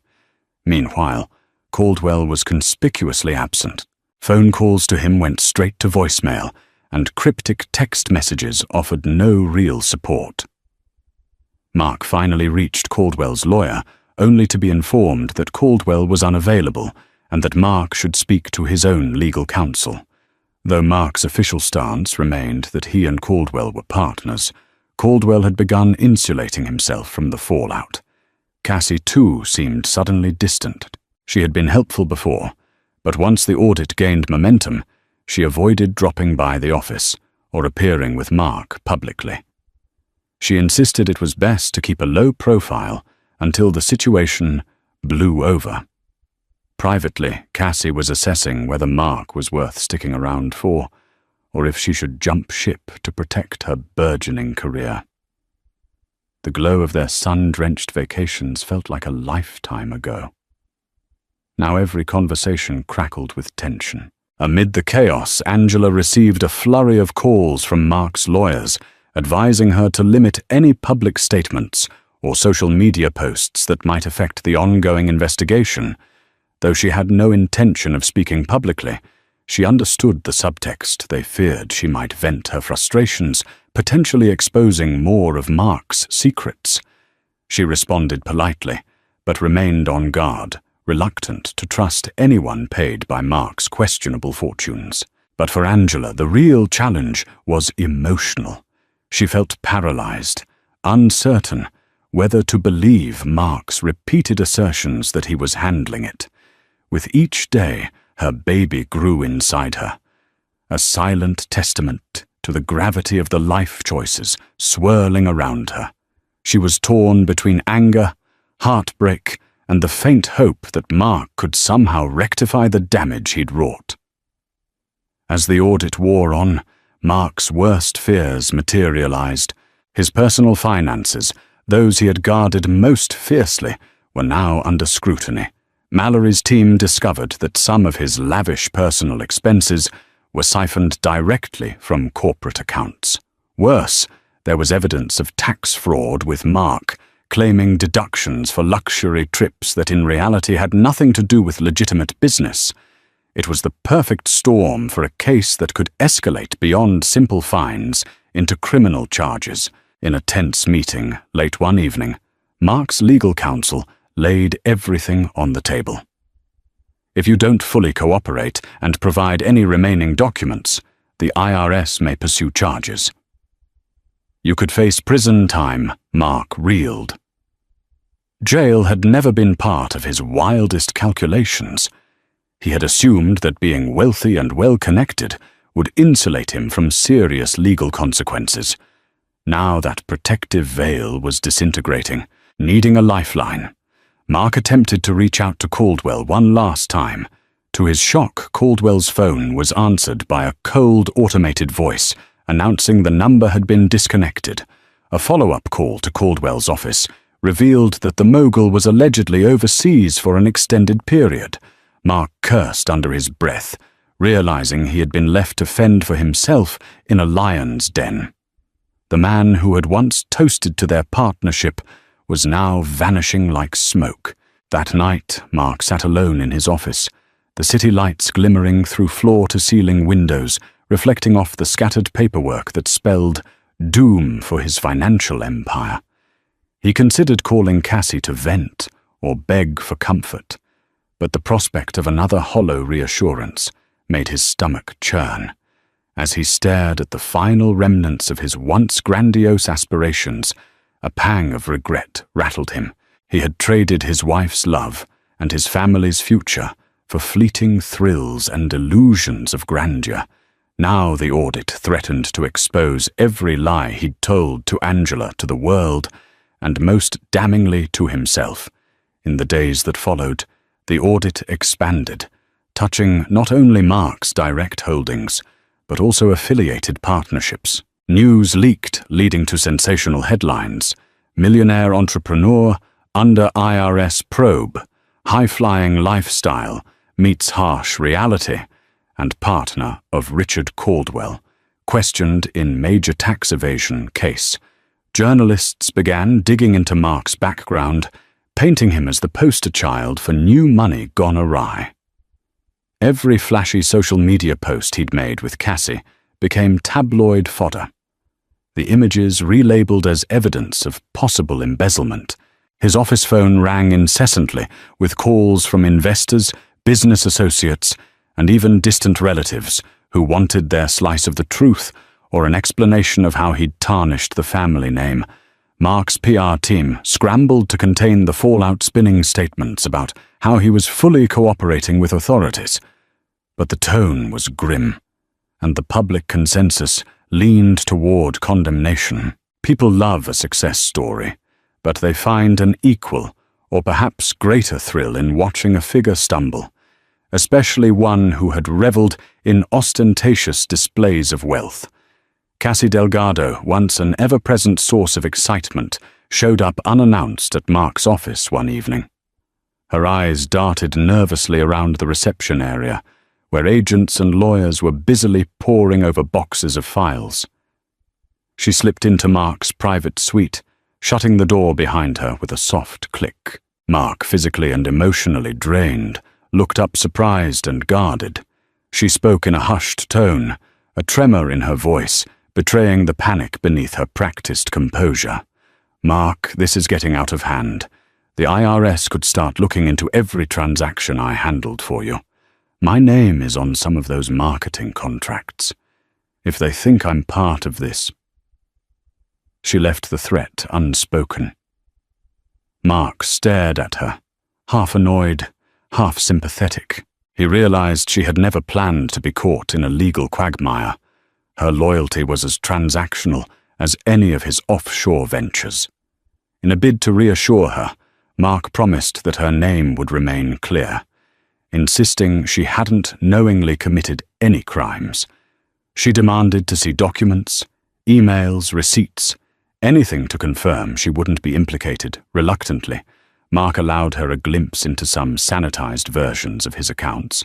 Meanwhile, Caldwell was conspicuously absent. Phone calls to him went straight to voicemail, and cryptic text messages offered no real support. Mark finally reached Caldwell's lawyer, only to be informed that Caldwell was unavailable and that Mark should speak to his own legal counsel. Though Mark's official stance remained that he and Caldwell were partners, Caldwell had begun insulating himself from the fallout. Cassie, too, seemed suddenly distant. She had been helpful before, but once the audit gained momentum, she avoided dropping by the office or appearing with Mark publicly. She insisted it was best to keep a low profile until the situation blew over. Privately, Cassie was assessing whether Mark was worth sticking around for, or if she should jump ship to protect her burgeoning career. The glow of their sun-drenched vacations felt like a lifetime ago. Now every conversation crackled with tension. Amid the chaos, Angela received a flurry of calls from Mark's lawyers, advising her to limit any public statements or social media posts that might affect the ongoing investigation. Though she had no intention of speaking publicly, she understood the subtext. They feared she might vent her frustrations, potentially exposing more of Mark's secrets. She responded politely, but remained on guard, reluctant to trust anyone paid by Mark's questionable fortunes. But for Angela, the real challenge was emotional. She felt paralyzed, uncertain whether to believe Mark's repeated assertions that he was handling it. With each day, her baby grew inside her, a silent testament to the gravity of the life choices swirling around her. She was torn between anger, heartbreak, and the faint hope that Mark could somehow rectify the damage he'd wrought. As the audit wore on, Mark's worst fears materialized. His personal finances, those he had guarded most fiercely, were now under scrutiny. Mallory's team discovered that some of his lavish personal expenses were siphoned directly from corporate accounts. Worse, there was evidence of tax fraud, with Mark claiming deductions for luxury trips that in reality had nothing to do with legitimate business. It was the perfect storm for a case that could escalate beyond simple fines into criminal charges. In a tense meeting late one evening, Mark's legal counsel laid everything on the table. If you don't fully cooperate and provide any remaining documents, the IRS may pursue charges. You could face prison time, Mark reeled. Jail had never been part of his wildest calculations. He had assumed that being wealthy and well-connected would insulate him from serious legal consequences. Now that protective veil was disintegrating, needing a lifeline. Mark attempted to reach out to Caldwell one last time. To his shock, Caldwell's phone was answered by a cold, automated voice announcing the number had been disconnected. A follow-up call to Caldwell's office revealed that the mogul was allegedly overseas for an extended period. Mark cursed under his breath, realizing he had been left to fend for himself in a lion's den. The man who had once toasted to their partnership was now vanishing like smoke. That night, Mark sat alone in his office, the city lights glimmering through floor-to-ceiling windows, reflecting off the scattered paperwork that spelled doom for his financial empire. He considered calling Cassie to vent or beg for comfort, but the prospect of another hollow reassurance made his stomach churn. As he stared at the final remnants of his once grandiose aspirations, a pang of regret rattled him. He had traded his wife's love and his family's future for fleeting thrills and illusions of grandeur. Now the audit threatened to expose every lie he'd told to Angela, to the world, and most damningly to himself. In the days that followed, the audit expanded, touching not only Mark's direct holdings, but also affiliated partnerships. News leaked, leading to sensational headlines. Millionaire entrepreneur under IRS probe, high-flying lifestyle meets harsh reality, and partner of Richard Caldwell, questioned in major tax evasion case. Journalists began digging into Mark's background, painting him as the poster child for new money gone awry. Every flashy social media post he'd made with Cassie became tabloid fodder. The images relabeled as evidence of possible embezzlement. His office phone rang incessantly with calls from investors, business associates, and even distant relatives who wanted their slice of the truth or an explanation of how he'd tarnished the family name. Mark's PR team scrambled to contain the fallout, spinning statements about how he was fully cooperating with authorities. But the tone was grim, and the public consensus leaned toward condemnation. People love a success story, but they find an equal or perhaps greater thrill in watching a figure stumble, especially one who had reveled in ostentatious displays of wealth. Cassie Delgado, once an ever-present source of excitement, showed up unannounced at Mark's office one evening. Her eyes darted nervously around the reception area, where agents and lawyers were busily poring over boxes of files. She slipped into Mark's private suite, shutting the door behind her with a soft click. Mark, physically and emotionally drained, looked up surprised and guarded. She spoke in a hushed tone, a tremor in her voice, betraying the panic beneath her practiced composure. "Mark, this is getting out of hand. The IRS could start looking into every transaction I handled for you. My name is on some of those marketing contracts. If they think I'm part of this..." She left the threat unspoken. Mark stared at her, half annoyed, half sympathetic. He realized she had never planned to be caught in a legal quagmire. Her loyalty was as transactional as any of his offshore ventures. In a bid to reassure her, Mark promised that her name would remain clear, insisting she hadn't knowingly committed any crimes. She demanded to see documents, emails, receipts, anything to confirm she wouldn't be implicated. Reluctantly, Mark allowed her a glimpse into some sanitized versions of his accounts.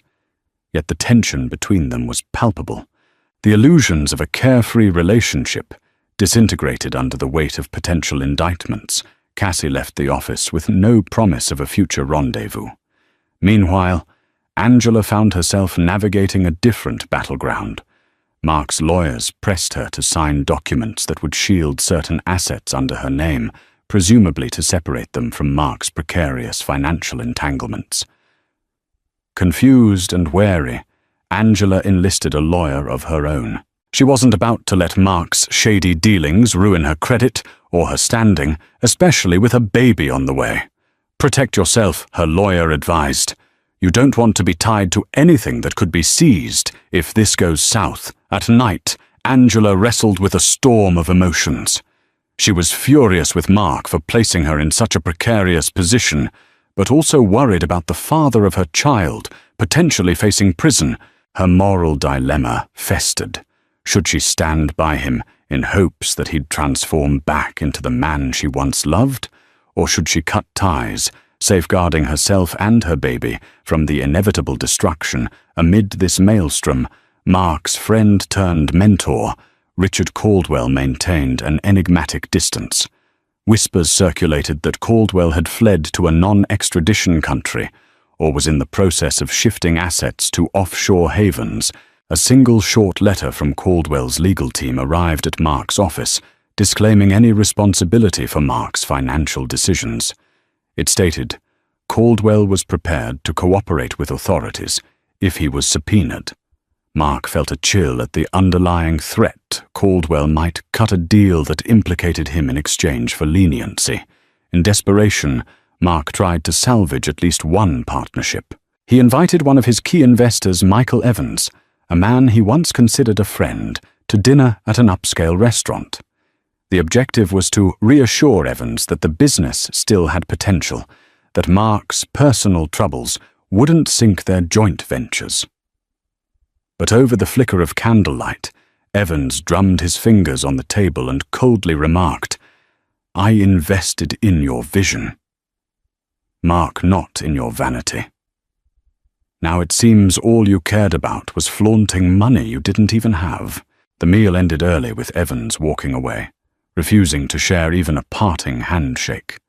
Yet the tension between them was palpable. The illusions of a carefree relationship disintegrated under the weight of potential indictments. Cassie left the office with no promise of a future rendezvous. Meanwhile, Angela found herself navigating a different battleground. Mark's lawyers pressed her to sign documents that would shield certain assets under her name, presumably to separate them from Mark's precarious financial entanglements. Confused and wary, Angela enlisted a lawyer of her own. She wasn't about to let Mark's shady dealings ruin her credit or her standing, especially with a baby on the way. "Protect yourself," her lawyer advised. "You don't want to be tied to anything that could be seized if this goes south." At night, Angela wrestled with a storm of emotions. She was furious with Mark for placing her in such a precarious position, but also worried about the father of her child, potentially facing prison. Her moral dilemma festered. Should she stand by him in hopes that he'd transform back into the man she once loved? Or should she cut ties, safeguarding herself and her baby from the inevitable destruction amid this maelstrom? Mark's friend-turned-mentor, Richard Caldwell, maintained an enigmatic distance. Whispers circulated that Caldwell had fled to a non-extradition country, or was in the process of shifting assets to offshore havens, a single short letter from Caldwell's legal team arrived at Mark's office, disclaiming any responsibility for Mark's financial decisions. It stated, Caldwell was prepared to cooperate with authorities if he was subpoenaed. Mark felt a chill at the underlying threat Caldwell might cut a deal that implicated him in exchange for leniency. In desperation, Mark tried to salvage at least one partnership. He invited one of his key investors, Michael Evans, a man he once considered a friend, to dinner at an upscale restaurant. The objective was to reassure Evans that the business still had potential, that Mark's personal troubles wouldn't sink their joint ventures. But over the flicker of candlelight, Evans drummed his fingers on the table and coldly remarked, "I invested in your vision. Mark, not in your vanity. Now it seems all you cared about was flaunting money you didn't even have." The meal ended early with Evans walking away, refusing to share even a parting handshake.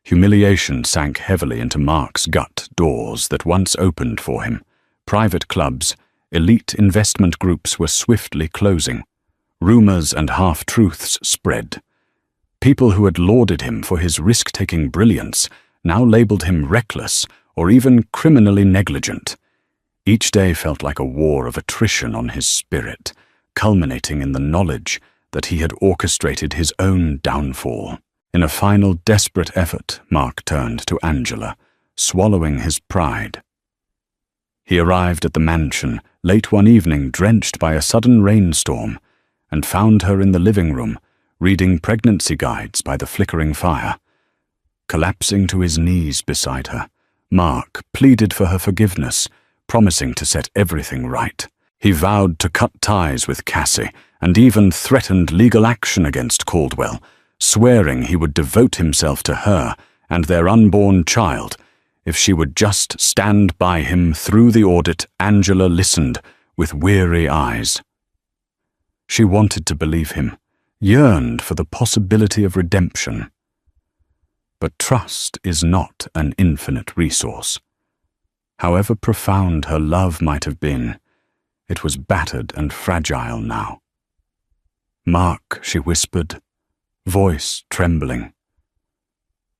Humiliation sank heavily into Mark's gut. Doors that once opened for him, private clubs, elite investment groups were swiftly closing. Rumors and half-truths spread. People who had lauded him for his risk-taking brilliance now labeled him reckless or even criminally negligent. Each day felt like a war of attrition on his spirit, culminating in the knowledge that he had orchestrated his own downfall. In a final desperate effort, Mark turned to Angela, swallowing his pride. He arrived at the mansion late one evening, drenched by a sudden rainstorm, and found her in the living room, reading pregnancy guides by the flickering fire. Collapsing to his knees beside her, Mark pleaded for her forgiveness, promising to set everything right. He vowed to cut ties with Cassie and even threatened legal action against Caldwell, swearing he would devote himself to her and their unborn child if she would just stand by him through the audit. Angela listened with weary eyes. She wanted to believe him, yearned for the possibility of redemption. But trust is not an infinite resource. However profound her love might have been, it was battered and fragile now. "Mark," she whispered, voice trembling,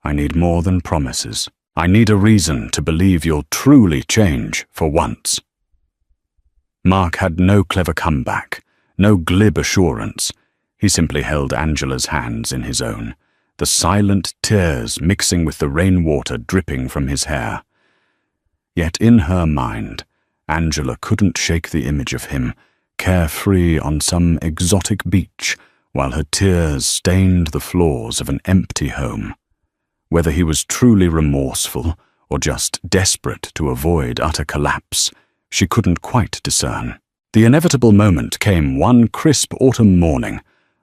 "I need more than promises. I need a reason to believe you'll truly change for once." Mark had no clever comeback, no glib assurance. He simply held Angela's hands in his own, the silent tears mixing with the rainwater dripping from his hair. Yet in her mind, Angela couldn't shake the image of him, carefree on some exotic beach, while her tears stained the floors of an empty home. Whether he was truly remorseful or just desperate to avoid utter collapse, she couldn't quite discern. The inevitable moment came one crisp autumn morning.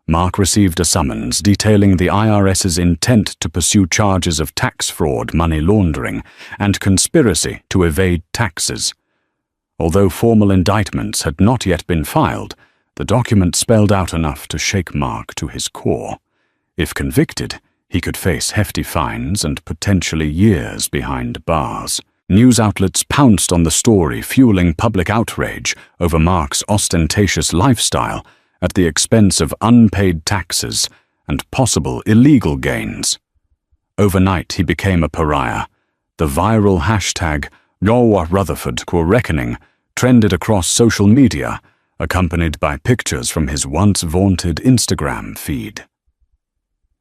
Mark received a summons detailing the IRS's intent to pursue charges of tax fraud, money laundering, and conspiracy to evade taxes. Although formal indictments had not yet been filed, the document spelled out enough to shake Mark to his core. If convicted, he could face hefty fines and potentially years behind bars. News outlets pounced on the story, fueling public outrage over Mark's ostentatious lifestyle at the expense of unpaid taxes and possible illegal gains. Overnight, he became a pariah. The viral hashtag #NoahRutherford trended across social media, accompanied by pictures from his once vaunted Instagram feed.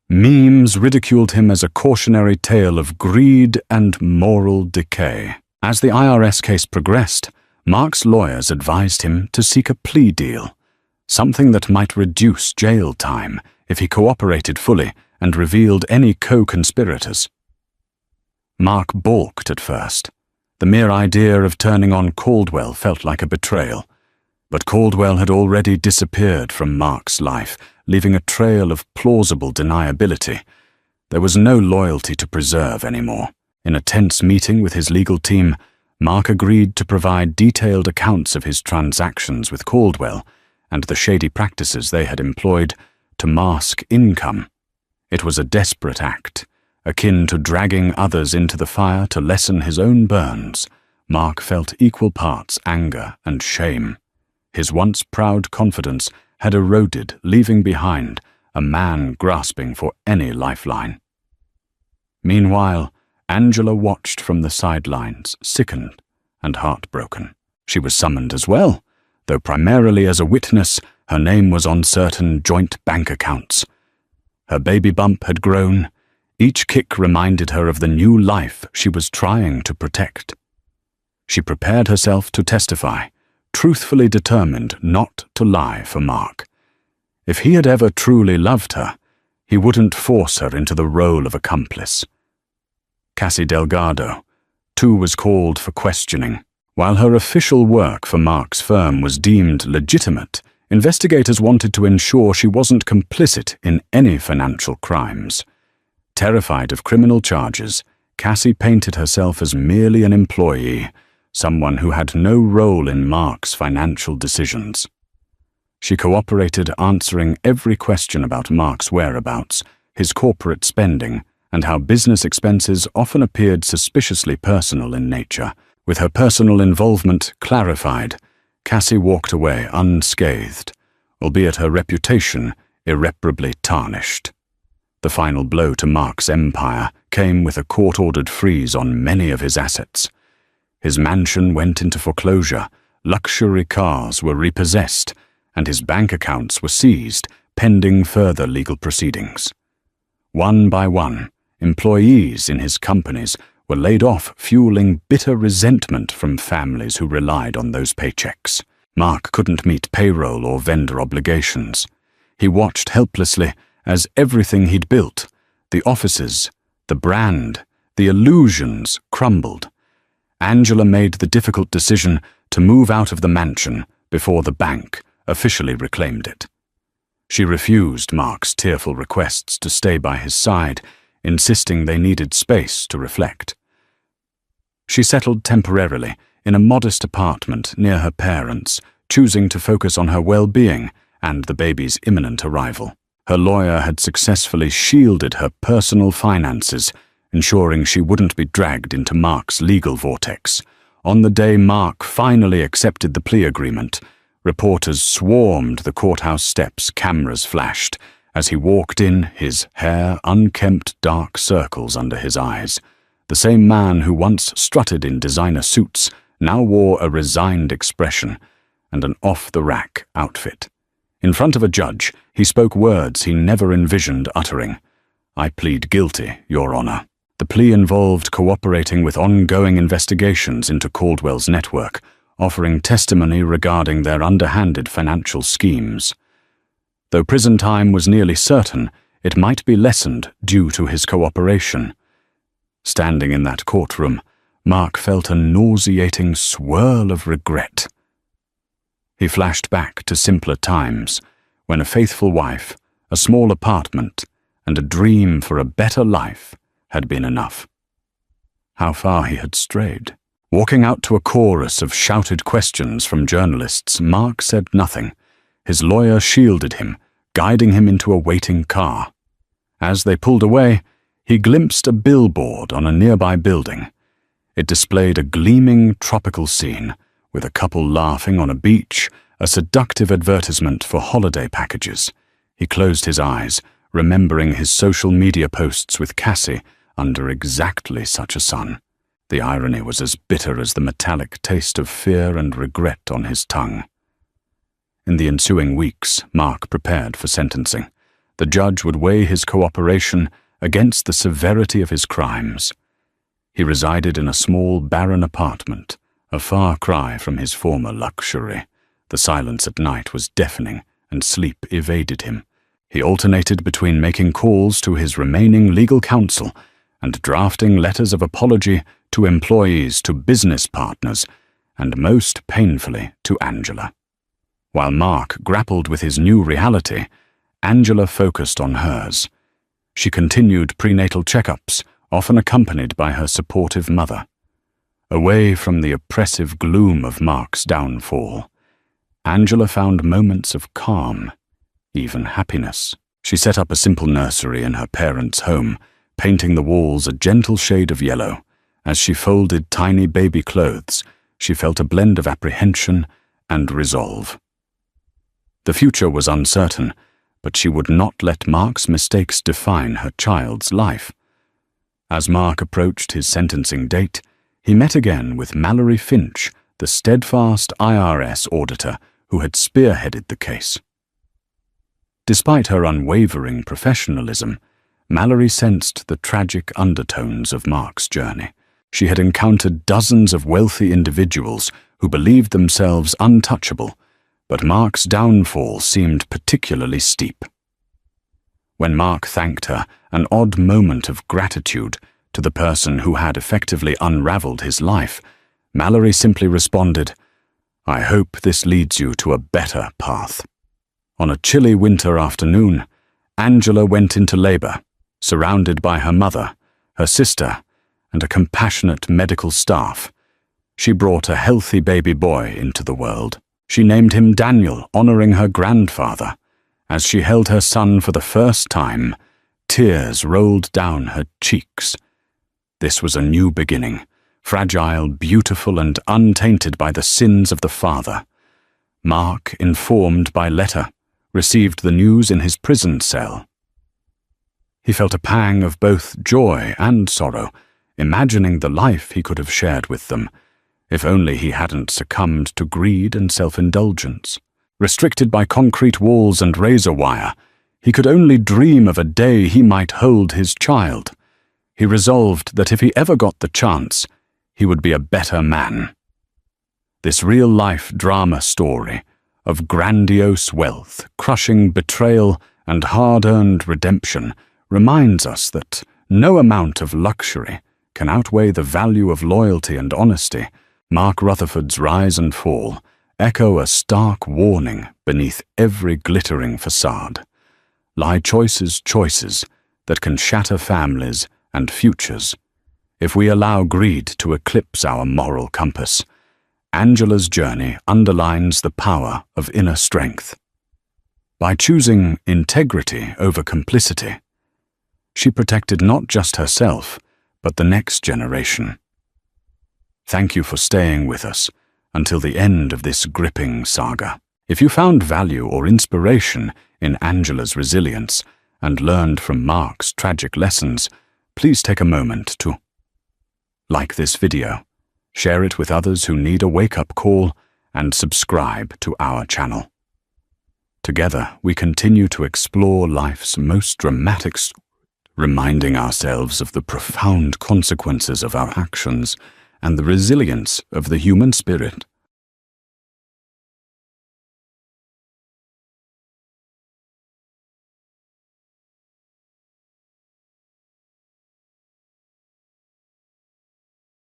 Memes ridiculed him as a cautionary tale of greed and moral decay. As the IRS case progressed, Mark's lawyers advised him to seek a plea deal, something that might reduce jail time if he cooperated fully and revealed any co-conspirators. Mark balked at first. The mere idea of turning on Caldwell felt like a betrayal. But Caldwell had already disappeared from Mark's life, leaving a trail of plausible deniability. There was no loyalty to preserve anymore. In a tense meeting with his legal team, Mark agreed to provide detailed accounts of his transactions with Caldwell and the shady practices they had employed to mask income. It was a desperate act, Akin to dragging others into the fire to lessen his own burns, Mark felt equal parts anger and shame. His once proud confidence had eroded, leaving behind a man grasping for any lifeline. Meanwhile, Angela watched from the sidelines, sickened and heartbroken. She was summoned as well, though primarily as a witness. Her name was on certain joint bank accounts. Her baby bump had grown. Each kick reminded her of the new life she was trying to protect. She prepared herself to testify, truthfully determined not to lie for Mark. If he had ever truly loved her, he wouldn't force her into the role of accomplice. Cassie Delgado, too, was called for questioning. While her official work for Mark's firm was deemed legitimate, investigators wanted to ensure she wasn't complicit in any financial crimes. Terrified of criminal charges, Cassie painted herself as merely an employee, someone who had no role in Mark's financial decisions. She cooperated, answering every question about Mark's whereabouts, his corporate spending, and how business expenses often appeared suspiciously personal in nature. With her personal involvement clarified, Cassie walked away unscathed, albeit her reputation irreparably tarnished. The final blow to Mark's empire came with a court-ordered freeze on many of his assets. His mansion went into foreclosure, luxury cars were repossessed, and his bank accounts were seized, pending further legal proceedings. One by one, employees in his companies were laid off, fueling bitter resentment from families who relied on those paychecks. Mark couldn't meet payroll or vendor obligations. He watched helplessly as everything he'd built, the offices, the brand, the illusions, crumbled. Angela made the difficult decision to move out of the mansion before the bank officially reclaimed it. She refused Mark's tearful requests to stay by his side, insisting they needed space to reflect. She settled temporarily in a modest apartment near her parents, choosing to focus on her well-being and the baby's imminent arrival. Her lawyer had successfully shielded her personal finances, ensuring she wouldn't be dragged into Mark's legal vortex. On the day Mark finally accepted the plea agreement, reporters swarmed the courthouse steps, cameras flashed. As he walked in, his hair unkempt, dark circles under his eyes. The same man who once strutted in designer suits now wore a resigned expression and an off-the-rack outfit. In front of a judge, he spoke words he never envisioned uttering. "I plead guilty, Your Honor." The plea involved cooperating with ongoing investigations into Caldwell's network, offering testimony regarding their underhanded financial schemes. Though prison time was nearly certain, it might be lessened due to his cooperation. Standing in that courtroom, Mark felt a nauseating swirl of regret. He flashed back to simpler times, when a faithful wife, a small apartment, and a dream for a better life had been enough. How far he had strayed. Walking out to a chorus of shouted questions from journalists, Mark said nothing. His lawyer shielded him, guiding him into a waiting car. As they pulled away, he glimpsed a billboard on a nearby building. It displayed a gleaming tropical scene, with a couple laughing on a beach, a seductive advertisement for holiday packages. He closed his eyes, remembering his social media posts with Cassie under exactly such a sun. The irony was as bitter as the metallic taste of fear and regret on his tongue. In the ensuing weeks, Mark prepared for sentencing. The judge would weigh his cooperation against the severity of his crimes. He resided in a small, barren apartment, a far cry from his former luxury. The silence at night was deafening, and sleep evaded him. He alternated between making calls to his remaining legal counsel and drafting letters of apology to employees, to business partners, and most painfully to Angela. While Mark grappled with his new reality, Angela focused on hers. She continued prenatal checkups, often accompanied by her supportive mother. Away from the oppressive gloom of Mark's downfall, Angela found moments of calm, even happiness. She set up a simple nursery in her parents' home, painting the walls a gentle shade of yellow. As she folded tiny baby clothes, she felt a blend of apprehension and resolve. The future was uncertain, but she would not let Mark's mistakes define her child's life. As Mark approached his sentencing date, he met again with Mallory Finch, the steadfast IRS auditor who had spearheaded the case. Despite her unwavering professionalism, Mallory sensed the tragic undertones of Mark's journey. She had encountered dozens of wealthy individuals who believed themselves untouchable, but Mark's downfall seemed particularly steep. When Mark thanked her, an odd moment of gratitude to the person who had effectively unraveled his life, Mallory simply responded, "I hope this leads you to a better path." On a chilly winter afternoon, Angela went into labor, surrounded by her mother, her sister, and a compassionate medical staff. She brought a healthy baby boy into the world. She named him Daniel, honoring her grandfather. As she held her son for the first time, tears rolled down her cheeks. This was a new beginning, fragile, beautiful, and untainted by the sins of the father. Mark, informed by letter, received the news in his prison cell. He felt a pang of both joy and sorrow, imagining the life he could have shared with them, if only he hadn't succumbed to greed and self-indulgence. Restricted by concrete walls and razor wire, he could only dream of a day he might hold his child. He resolved that if he ever got the chance, he would be a better man. This real-life drama story of grandiose wealth, crushing betrayal, and hard-earned redemption reminds us that no amount of luxury can outweigh the value of loyalty and honesty. Mark Rutherford's rise and fall echo a stark warning beneath every glittering facade. Lie choices that can shatter families and futures if we allow greed to eclipse our moral compass. Angela's journey underlines the power of inner strength. By choosing integrity over complicity, she protected not just herself, but the next generation. Thank you for staying with us until the end of this gripping saga. If you found value or inspiration in Angela's resilience and learned from Mark's tragic lessons, please take a moment to like this video, share it with others who need a wake-up call, and subscribe to our channel. Together, we continue to explore life's most dramatic stories, reminding ourselves of the profound consequences of our actions and the resilience of the human spirit.